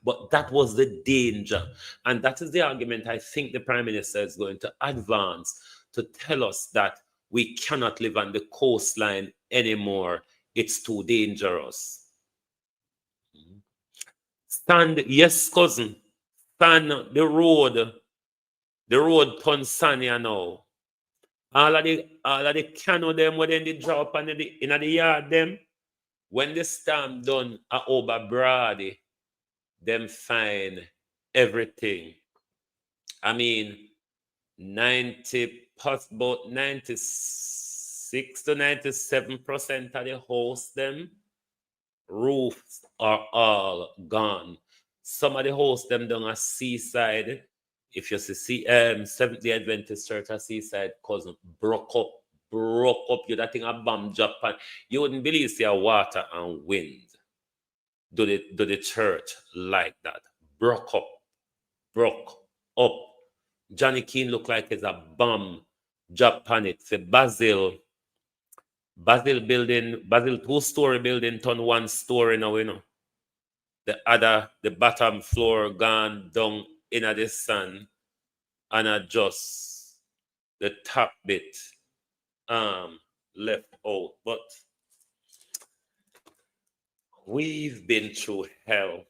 But that was the danger. And that is the argument I think the Prime Minister is going to advance to tell us that we cannot live on the coastline anymore. It's too dangerous. Stand, yes, cousin. Stand the road Tanzania now. All of the canoe them when they drop in the yard them. When the storm done at over Brady, them find everything. I mean, about 96 to 97% of the house them roofs are all gone. Some of the house them down a seaside. If you see Seventh-day Adventist Church at Seaside, cousin, broke up. You that thing a bomb drop, and you wouldn't believe see a water and wind do the church like that. Broke up. Johnny Keane looked like it's a bomb drop on it. The Basil building, Basil 2-story building turned 1 story now, you know. The bottom floor gone down in the sun, and just the top bit left out. But we've been through hell.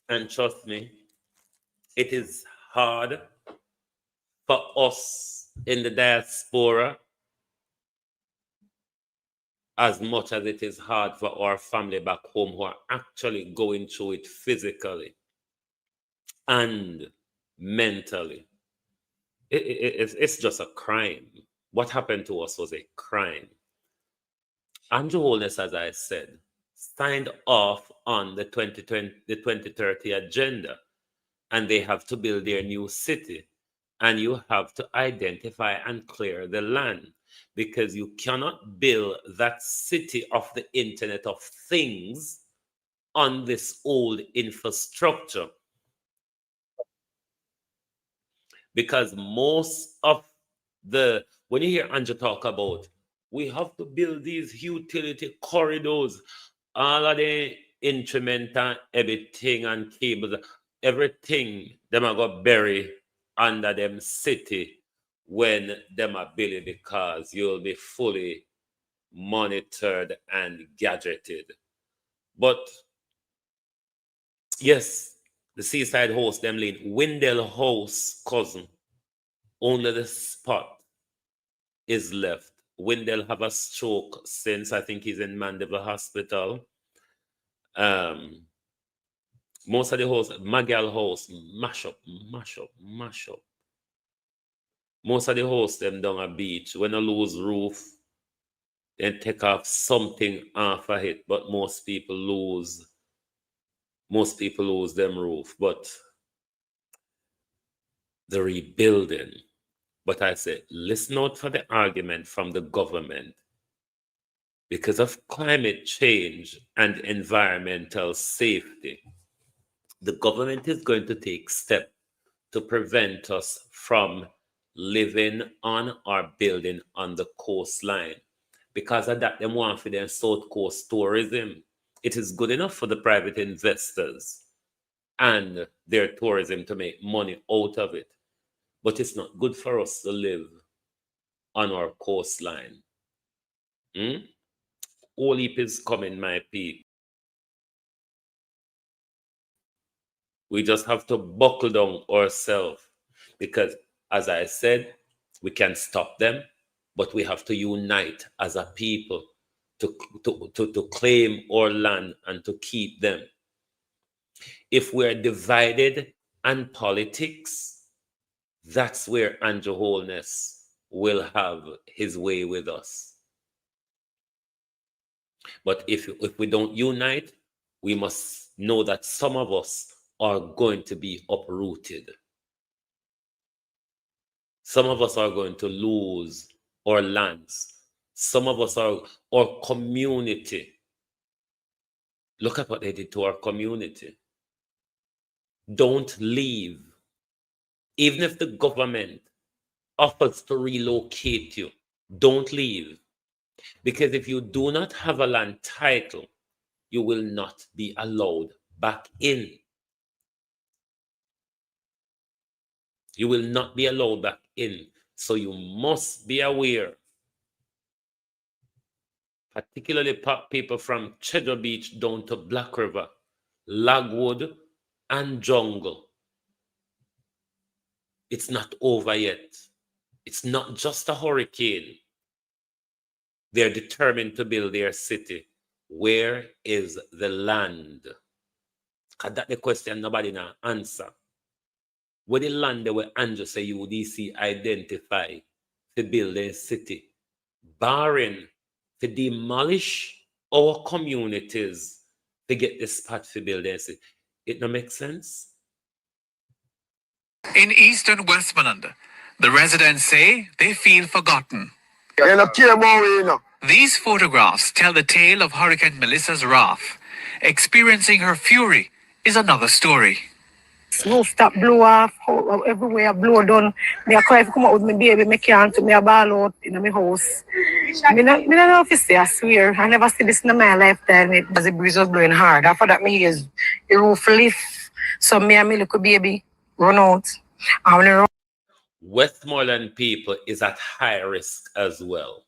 And trust me, it is hard for us in the diaspora as much as it is hard for our family back home who are actually going through it physically and mentally. It's just a crime. What happened to us was a crime. Andrew Holness, as I said, signed off on the 2030 agenda, and they have to build their new city. And you have to identify and clear the land, because you cannot build that city of the Internet of Things on this old infrastructure. Because most of when you hear Andrew talk about, we have to build these utility corridors, all of the instrument and everything and cables, everything, them are going to bury under them city when them are building, because you'll be fully monitored and gadgeted. But yes, the seaside house, them lean Windell House, cousin, only the spot is left. Wendell have a stroke since. I think he's in Mandeville Hospital. Most of the house, Magal house, mash up. Most of the house them down a beach. When I lose roof, then take off something off of it. But most people lose them roof. But the rebuilding. But I say, listen out for the argument from the government. Because of climate change and environmental safety, the government is going to take steps to prevent us from living on or building on the coastline. Because of that, they want for their South Coast tourism. It is good enough for the private investors and their tourism to make money out of it. But it's not good for us to live on our coastline. All heap is coming, my people. We just have to buckle down ourselves because, as I said, we can stop them, but we have to unite as a people to claim our land and to keep them. If we're divided on politics, that's where Andrew Holness will have his way with us. But if we don't unite, we must know that some of us are going to be uprooted. Some of us are going to lose our lands. Some of us are our community. Look at what they did to our community. Don't leave. Even if the government offers to relocate you, don't leave. Because if you do not have a land title, you will not be allowed back in. You will not be allowed back in. So you must be aware, particularly people from Cheddar Beach down to Black River, Lagwood, and Jungle. It's not over yet. It's not just a hurricane. They're determined to build their city. Where is the land? That's the question nobody now answer. Where the land they were Andrew say UDC identify to build a city, barring to demolish our communities to get the spot to build a city. It don't make sense? In eastern Westmoreland, the residents say they feel forgotten. These photographs tell the tale of Hurricane Melissa's wrath. Experiencing her fury is another story. Roof stop blow off, everywhere blow down. Me a cry to come out with my baby, me can't, me a ball out in my house. Me don't know if you say, I swear, I never see this in my lifetime. Because the breeze was blowing hard. After that, me hears the roof lift. So me and my little baby run out. And when I run, Westmoreland people is at high risk as well.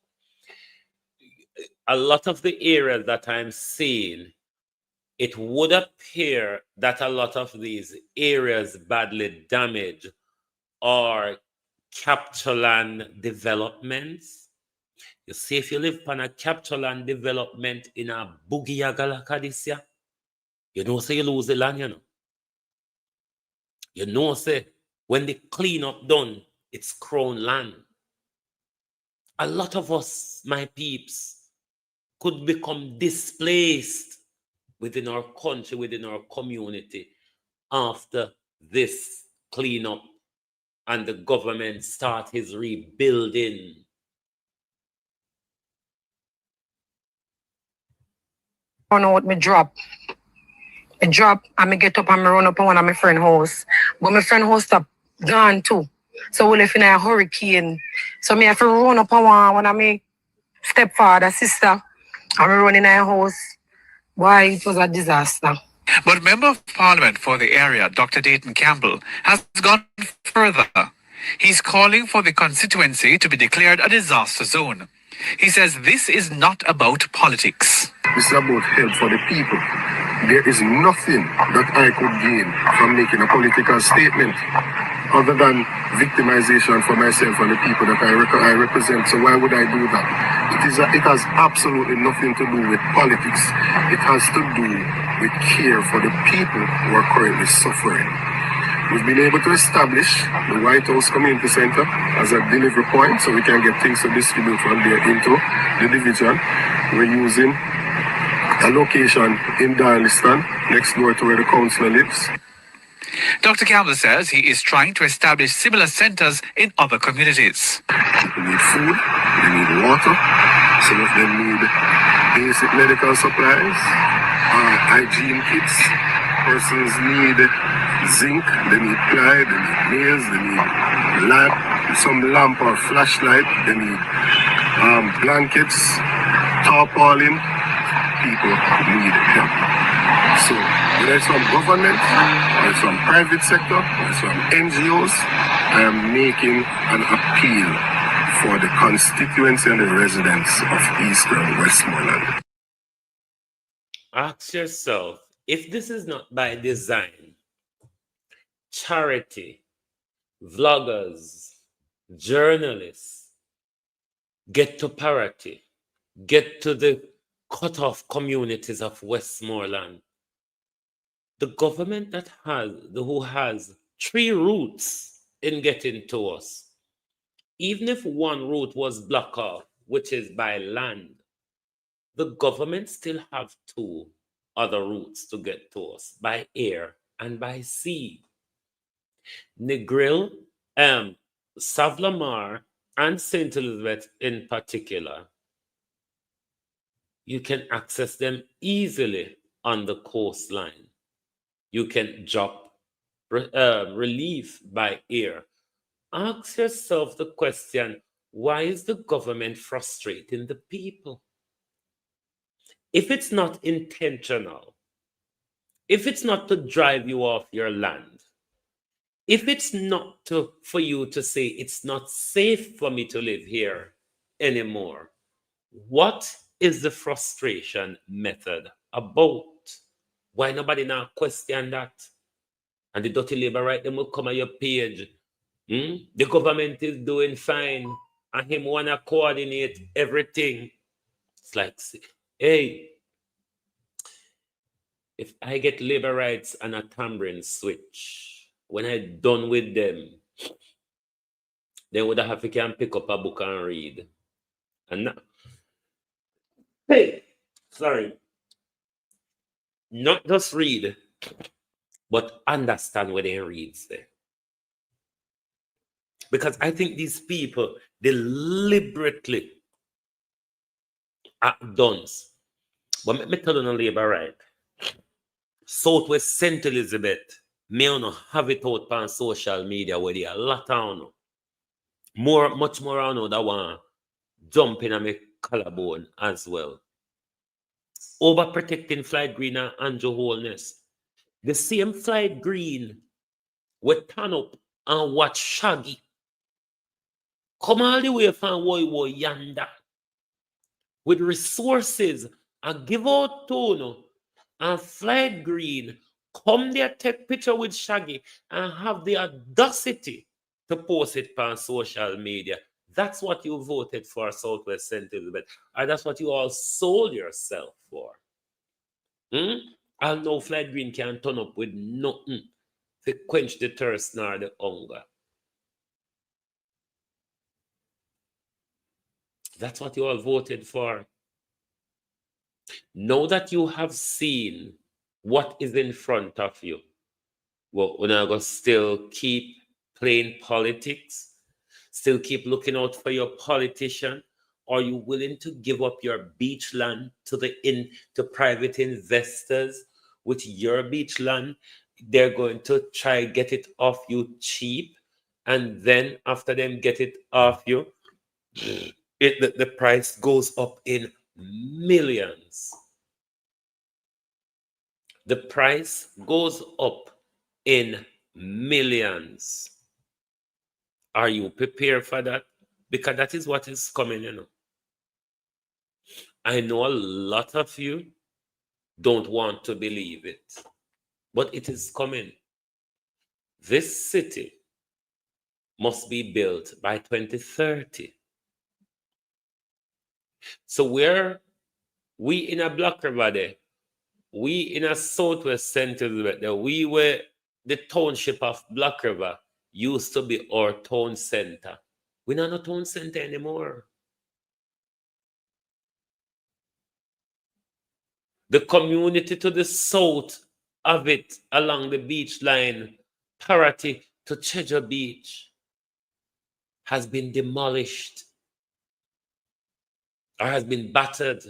A lot of the areas that I'm seeing, it would appear that a lot of these areas badly damaged are capture land developments. You see, if you live on a capture land development in a boogie yagalaka this year, you know, say you lose the land, you know. You know, say, when the cleanup done, it's crown land. A lot of us, my peeps, could become displaced within our country, within our community, after this cleanup and the government start his rebuilding. run out, me drop. I drop and me get up and me run up on one of my friend's house. But my friend's house stop gone too. So we left in a hurricane. So me have to run up on one of my stepfather, sister, and me run in her house. Why, it was a disaster. But Member of Parliament for the area, Dr. Dayton Campbell, has gone further. He's calling for the constituency to be declared a disaster zone. He says this is not about politics. This is about help for the people. There is nothing that I could gain from making a political statement. other than victimization for myself and the people that I represent. So why would I do that? It has absolutely nothing to do with politics. It has to do with care for the people who are currently suffering. We've been able to establish the White House Community Center as a delivery point so we can get things to distribute from there into the division. We're using a location in Darliston, next door to where the councillor lives. Dr. Campbell says he is trying to establish similar centers in other communities. People need food, they need water, some of them need basic medical supplies, hygiene kits. Persons need zinc, they need ply, they need nails, they need some lamp or flashlight, they need blankets, tarpaulin. People need help. So whether it's from government, or it's from private sector, or it's from NGOs, I am making an appeal for the constituency and the residents of Eastern Westmoreland. Ask yourself, if this is not by design, charity, vloggers, journalists get to parity, get to the cut-off communities of Westmoreland. The government who has 3 routes in getting to us, even if one route was blocked off, which is by land, the government still have 2 other routes to get to us, by air and by sea. Negril, Savlamar, and St. Elizabeth in particular, you can access them easily on the coastline. You can drop relief by air. Ask yourself the question, why is the government frustrating the people? If it's not intentional, if it's not to drive you off your land, if it's not for you to say it's not safe for me to live here anymore, what is the frustration method about? Why nobody now question that? And the dirty labor right them will come on your page. The government is doing fine, and him wanna coordinate everything. It's like, hey, if I get labor rights and a tambourine switch, when I done with them, then would I have to can pick up a book and read. And now, not just read, but understand what they read there. Because I think these people deliberately act dunce. But let me tell you no labor right. Southwest St. Elizabeth, may not have it out on social media where they a lot on. Much more on that one jump in on my collarbone as well. Overprotecting Flight Green and Andrew Holness. The same Flight Green would turn up and watch Shaggy come all the way from Woy yonder with resources and give out tone and Flight Green come there, take picture with Shaggy and have the audacity to post it on social media. That's what you voted for, Southwest St. Elizabeth. And that's what you all sold yourself for. I'll know Flight Green can turn up with nothing to quench the thirst nor the hunger. That's what you all voted for. Now that you have seen what is in front of you, well, we're not going to still keep playing politics, still keep looking out for your politician. Are you willing to give up your beach land to private investors with your beach land? They're going to try get it off you cheap, and then after them get it off you, the price goes up in millions. The price goes up in millions. Are you prepared for that? Because that is what is coming, you know. I know a lot of you don't want to believe it, but it is coming. This city must be built by 2030. So where we in a Black River there, we in a Southwest St. Elizabeth there, we were the township of Black River used to be our town center. We're not a town center anymore. The community to the south of it along the beach line, parity to Treasure Beach, has been demolished or has been battered.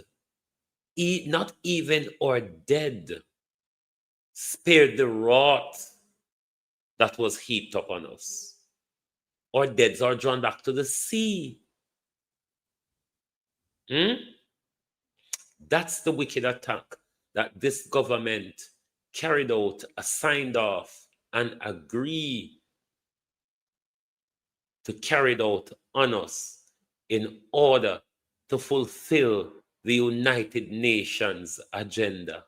Not even our dead spared the wrath that was heaped upon us. Our deads are drawn back to the sea. That's the wicked attack that this government carried out, signed off, and agreed to carry it out on us in order to fulfill the United Nations agenda.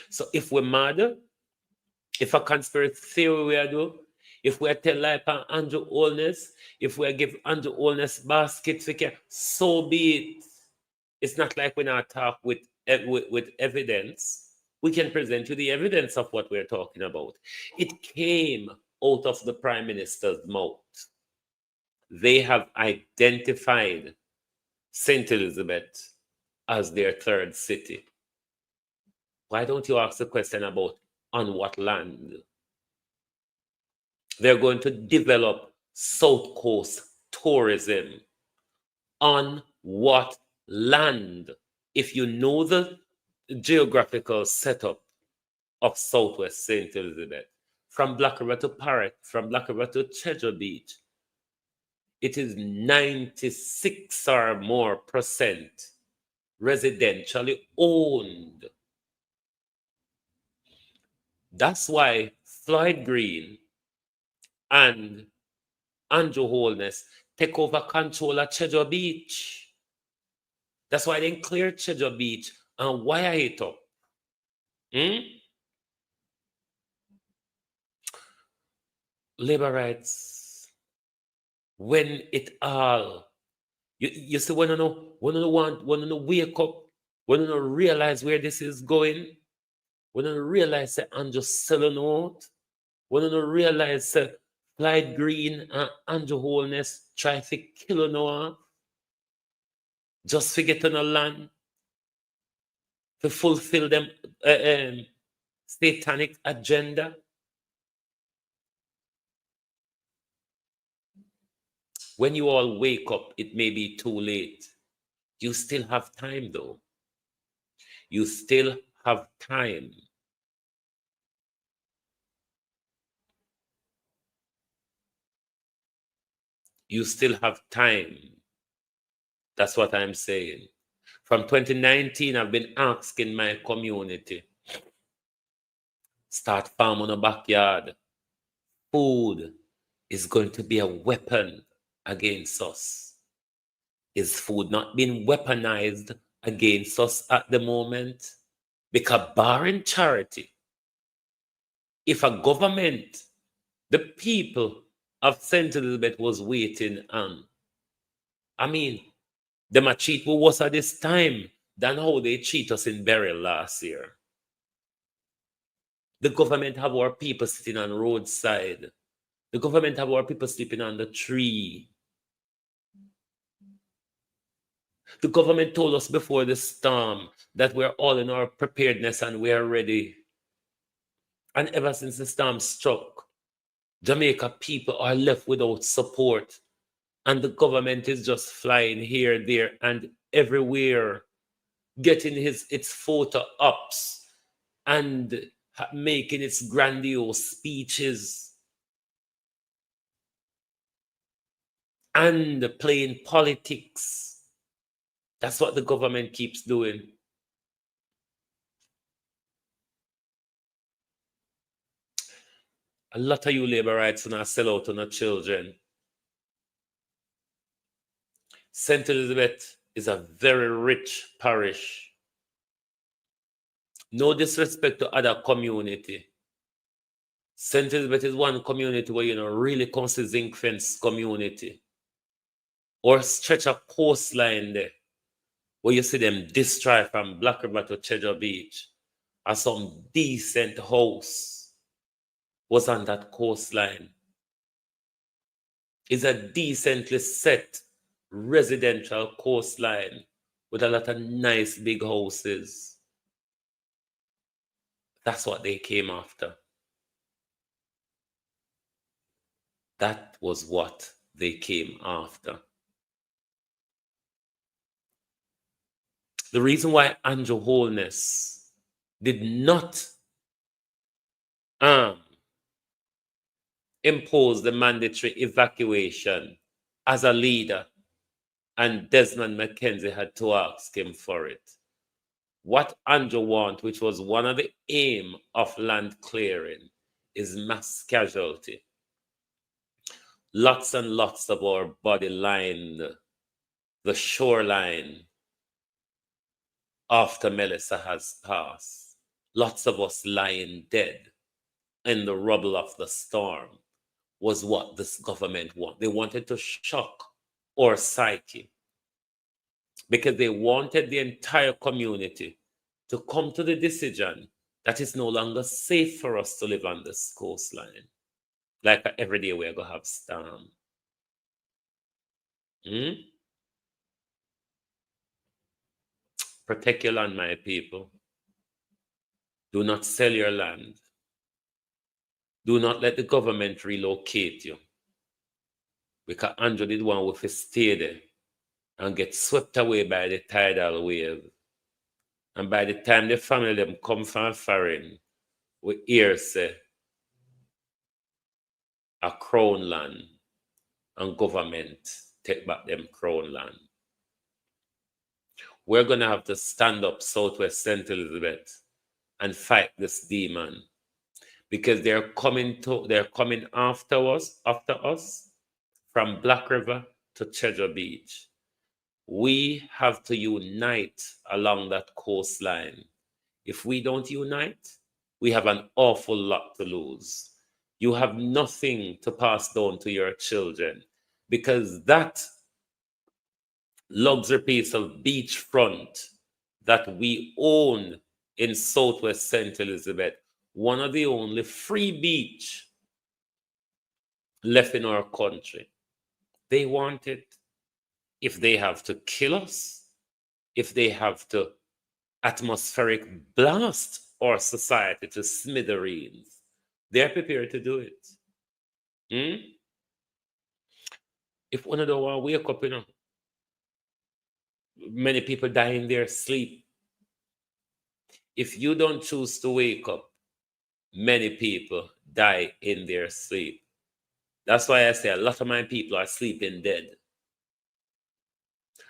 So if we're mad, if a conspiracy theory we are do, if we are tell lie on Andrew Holness, if we give Andrew Holness baskets, so be it. It's not like we not talk with evidence. We can present you the evidence of what we're talking about. It came out of the Prime Minister's mouth. They have identified St. Elizabeth as their third city. Why don't you ask the question about on what land? They're going to develop South Coast tourism. On what land? If you know the geographical setup of Southwest St. Elizabeth, from Black River to Parrot, from Black River to Treasure Beach, it is 96 or more percent residentially owned. That's why Floyd Green and Andrew Holness take over control at Treasure Beach. That's why they clear Treasure Beach and wire it up. Labor rights, when it all, you see, when you know wake up, when you realize where this is going, when you realize that I'm just selling out, when you realize that Clyde Green and Andrew Holness try to kill Noah, just to get on a land, to fulfill them satanic agenda. When you all wake up, it may be too late. You still have time, though. You still have time. You still have time. That's what I'm saying. From 2019, I've been asking my community, start farming in the backyard. Food is going to be a weapon against us. Is food not being weaponized against us at the moment? Because barring charity, if a government, the people of St. Elizabeth was waiting on, them a cheat with us at this time than how they cheat us in burial last year. The government have our people sitting on the roadside. The government have our people sleeping on the tree. The government told us before the storm that we're all in our preparedness and we are ready. And ever since the storm struck, Jamaica people are left without support. And the government is just flying here, there, and everywhere, getting its photo ops and making its grandiose speeches and playing politics. That's what the government keeps doing. A lot of you labor rights and sell out on our children. St. Elizabeth is a very rich parish. No disrespect to other community. St. Elizabeth is one community where you know really comes to zinc fence community or stretch of coastline there where you see them destroy from Black River to Cheddar Beach, or some decent house was on that coastline. It's a decently set residential coastline with a lot of nice big houses. That's what they came after. That was what they came after. The reason why Andrew Holness did not impose the mandatory evacuation as a leader, and Desmond McKenzie had to ask him for it. What Andrew wanted, which was one of the aim of land clearing, is mass casualty. Lots and lots of our body lined the shoreline after Melissa has passed. Lots of us lying dead in the rubble of the storm was what this government wanted. They wanted to shock our psyche because they wanted the entire community to come to the decision that it's no longer safe for us to live on this coastline. Like every day we're going to have storm. Protect your land, my people. Do not sell your land. Do not let the government relocate you. Because Andrew did one with his stay there and get swept away by the tidal wave. And by the time the family them come from foreign, we hear say a crown land and government take back them crown land. We're gonna have to stand up Southwest St. Elizabeth and fight this demon because they're coming after us from Black River to Cheddar Beach. We have to unite along that coastline. If we don't unite, we have an awful lot to lose. You have nothing to pass down to your children because that luxury piece of beachfront that we own in Southwest St. Elizabeth, one of the only free beach left in our country. They want it. If they have to kill us, if they have to atmospheric blast our society to smithereens, they're prepared to do it. If one of them want to wake up, many people die in their sleep. If you don't choose to wake up, many people die in their sleep. That's why I say a lot of my people are sleeping dead.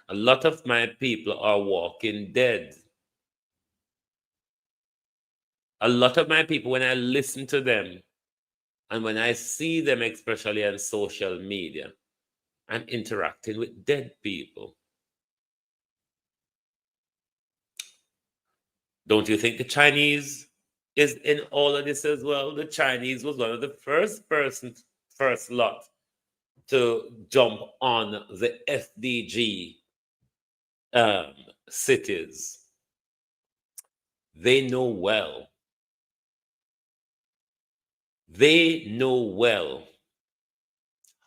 A lot of my people are walking dead. A lot of my people, when I listen to them and when I see them, especially on social media, I'm interacting with dead people. Don't you think the Chinese is in all of this as well? The Chinese was one of the first lot to jump on the FDG cities. They know well. They know well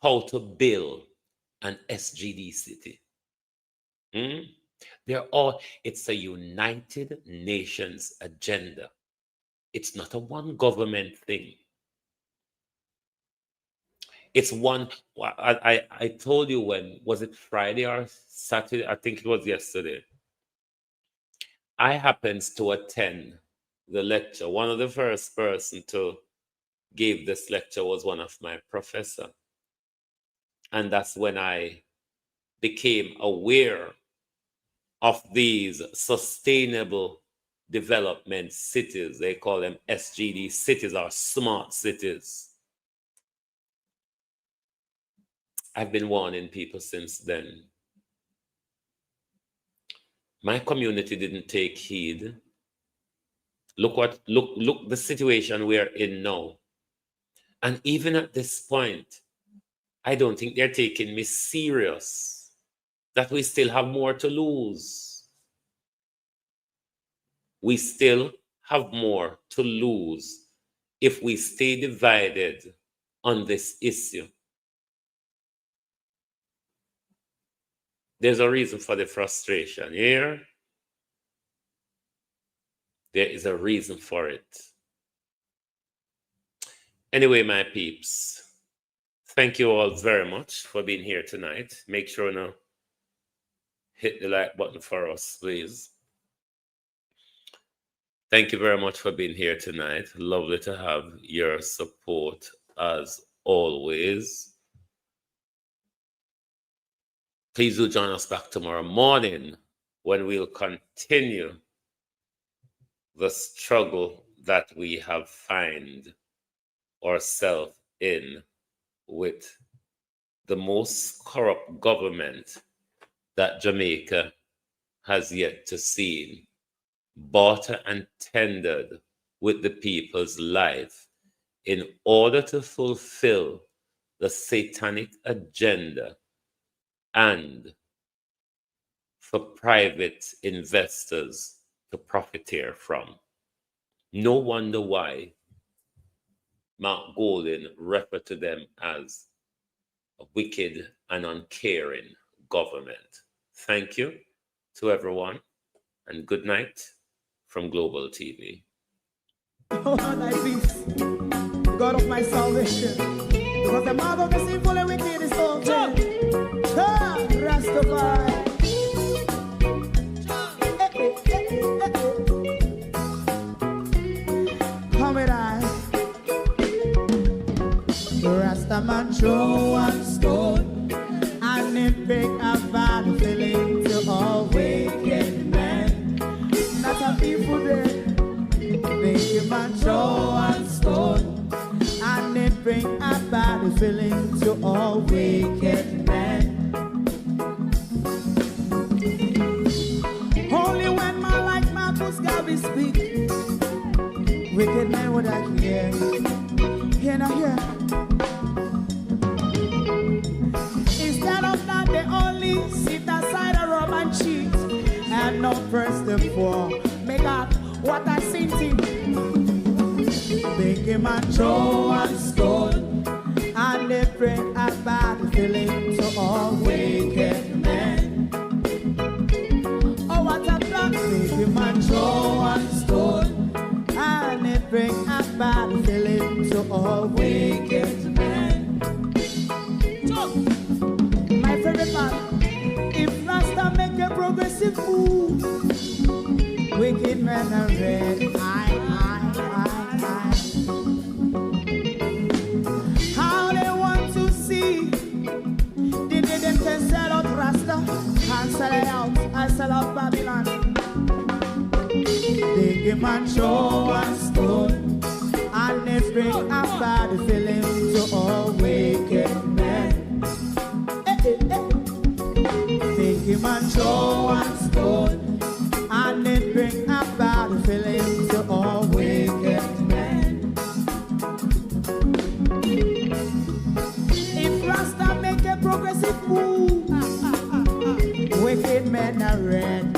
how to build an SGD city. It's a United Nations agenda. It's not a one government thing. It's one, I told you when, was it Friday or Saturday? I think it was yesterday. I happened to attend the lecture. One of the first person to give this lecture was one of my professor. And that's when I became aware of these sustainable development cities. They call them SGD cities or smart cities. I've been warning people since then. My community didn't take heed. Look the situation we're in now. And even at this point, I don't think they're taking me serious, that we still have more to lose. We still have more to lose if we stay divided on this issue. There's a reason for the frustration here. There is a reason for it. Anyway, my peeps, thank you all very much for being here tonight. Make sure to hit the like button for us, please. Thank you very much for being here tonight. Lovely to have your support as always. Please do join us back tomorrow morning when we'll continue the struggle that we have found ourselves in with the most corrupt government that Jamaica has yet to see, barter and tendered with the people's life in order to fulfill the satanic agenda and for private investors to profiteer from. No wonder why Mark Golden referred to them as a wicked and uncaring government. Thank you to everyone, and good night from Global TV. Oh, thy peace, God of my salvation, because the mouth of the sinful and wicked is open. Rastafari. Come with I. Rastaman throw one stone, and it bring a bad feeling to all wicked men. Not a people there. Make a man throw one stone, and it bring a bad feeling to all wicked men. Only when man like Marcus Garvey speak, wicked men would I hear. Hear now hear. Instead of that, they only sit aside and rob and cheat, and not first and for make out what I seen to. Make him a throw and stone, and they bring a bad feeling to all wicked men. Oh, what a plan! Make him a throw and stone, and they bring a bad feeling to all wicked men. My favorite part: if Rasta make a progressive move, wicked men are red. How they want to see the day them can sell out Rasta and sell it out and sell out Babylon. They give man show and stone, and they bring a bad feeling to all wicked men. They give man show and stone, and it bring a bad feeling to all wicked men. If Rasta make a progressive move, wicked men are red.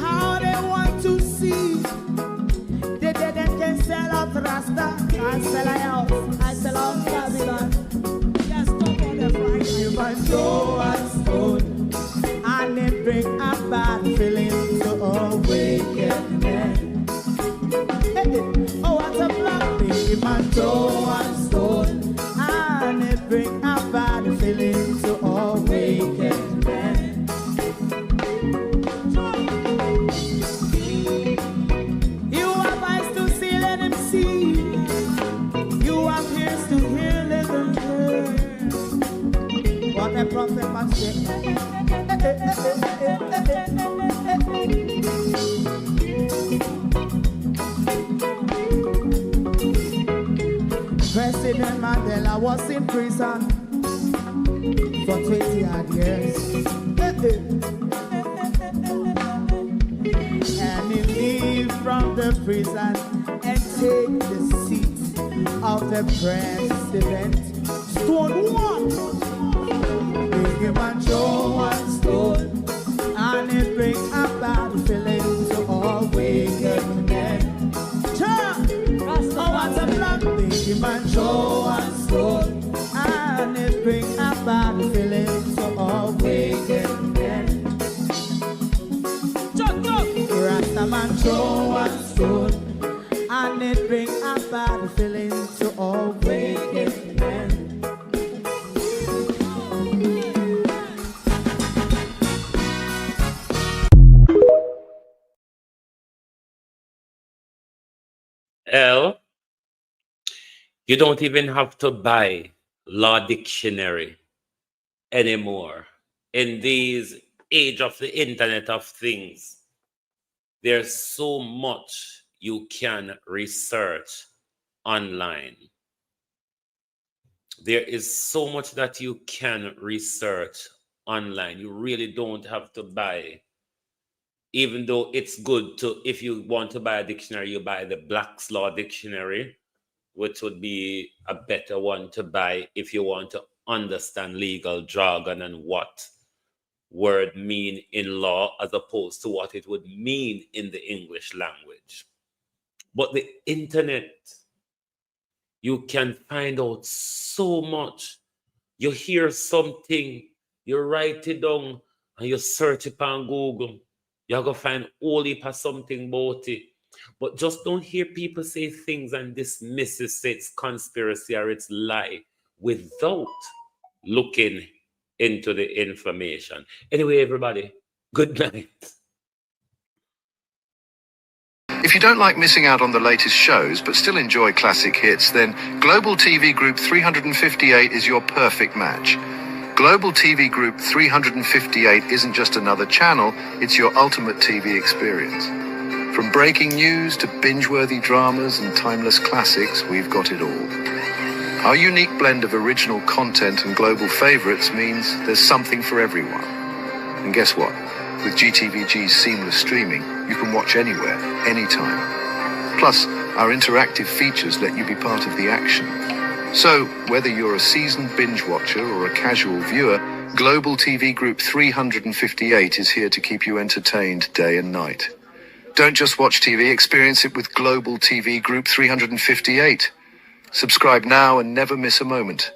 How they want to see the dead and can sell out Rasta and sell out and sell out Babylon. Yes, stop on the Friday. You must throw a stone, and it bring a bad feeling to all wicked men. Oh, what a black thing! You must throw a stone, and it bring a bad feeling to all wicked men. You have eyes to see, let him see. You have ears to hear, let them hear. What a prophet must say. President Mandela was in prison for 20 odd years. And he lived from the prison and take the seat of the president. Stone one, bring him and throw one stone, and it bring a bad feeling to all wicked men. Oh, what's a black, bring him and throw one stone, and it bring a bad feeling to all wicked men. Rastaman throw one stone, and it bring a bad feeling to all wicked men. L, you don't even have to buy law dictionary anymore. In these age of the Internet of Things, there's so much you can research online. There is so much that you can research online. You really don't have to buy, even though it's good to, if you want to buy a dictionary, you buy the Black's Law Dictionary, which would be a better one to buy if you want to understand legal jargon and what word mean in law as opposed to what it would mean in the English language. But the internet, you can find out so much. You hear something, you write it down, and you search it on Google. You're going to find all heap of something about it. But just don't hear people say things and dismiss it, say it's conspiracy or it's lie, without looking into the information. Anyway, everybody, good night. If you don't like missing out on the latest shows but still enjoy classic hits, then Global TV Group 358 is your perfect match. Global TV Group 358 isn't just another channel, it's your ultimate TV experience. From breaking news to binge-worthy dramas and timeless classics, we've got it all. Our unique blend of original content and global favorites means there's something for everyone. And guess what? With GTVG's seamless streaming, you can watch anywhere, anytime. Plus, our interactive features let you be part of the action. So, whether you're a seasoned binge watcher or a casual viewer, Global TV Group 358 is here to keep you entertained day and night. Don't just watch TV, experience it with Global TV Group 358. Subscribe now and never miss a moment.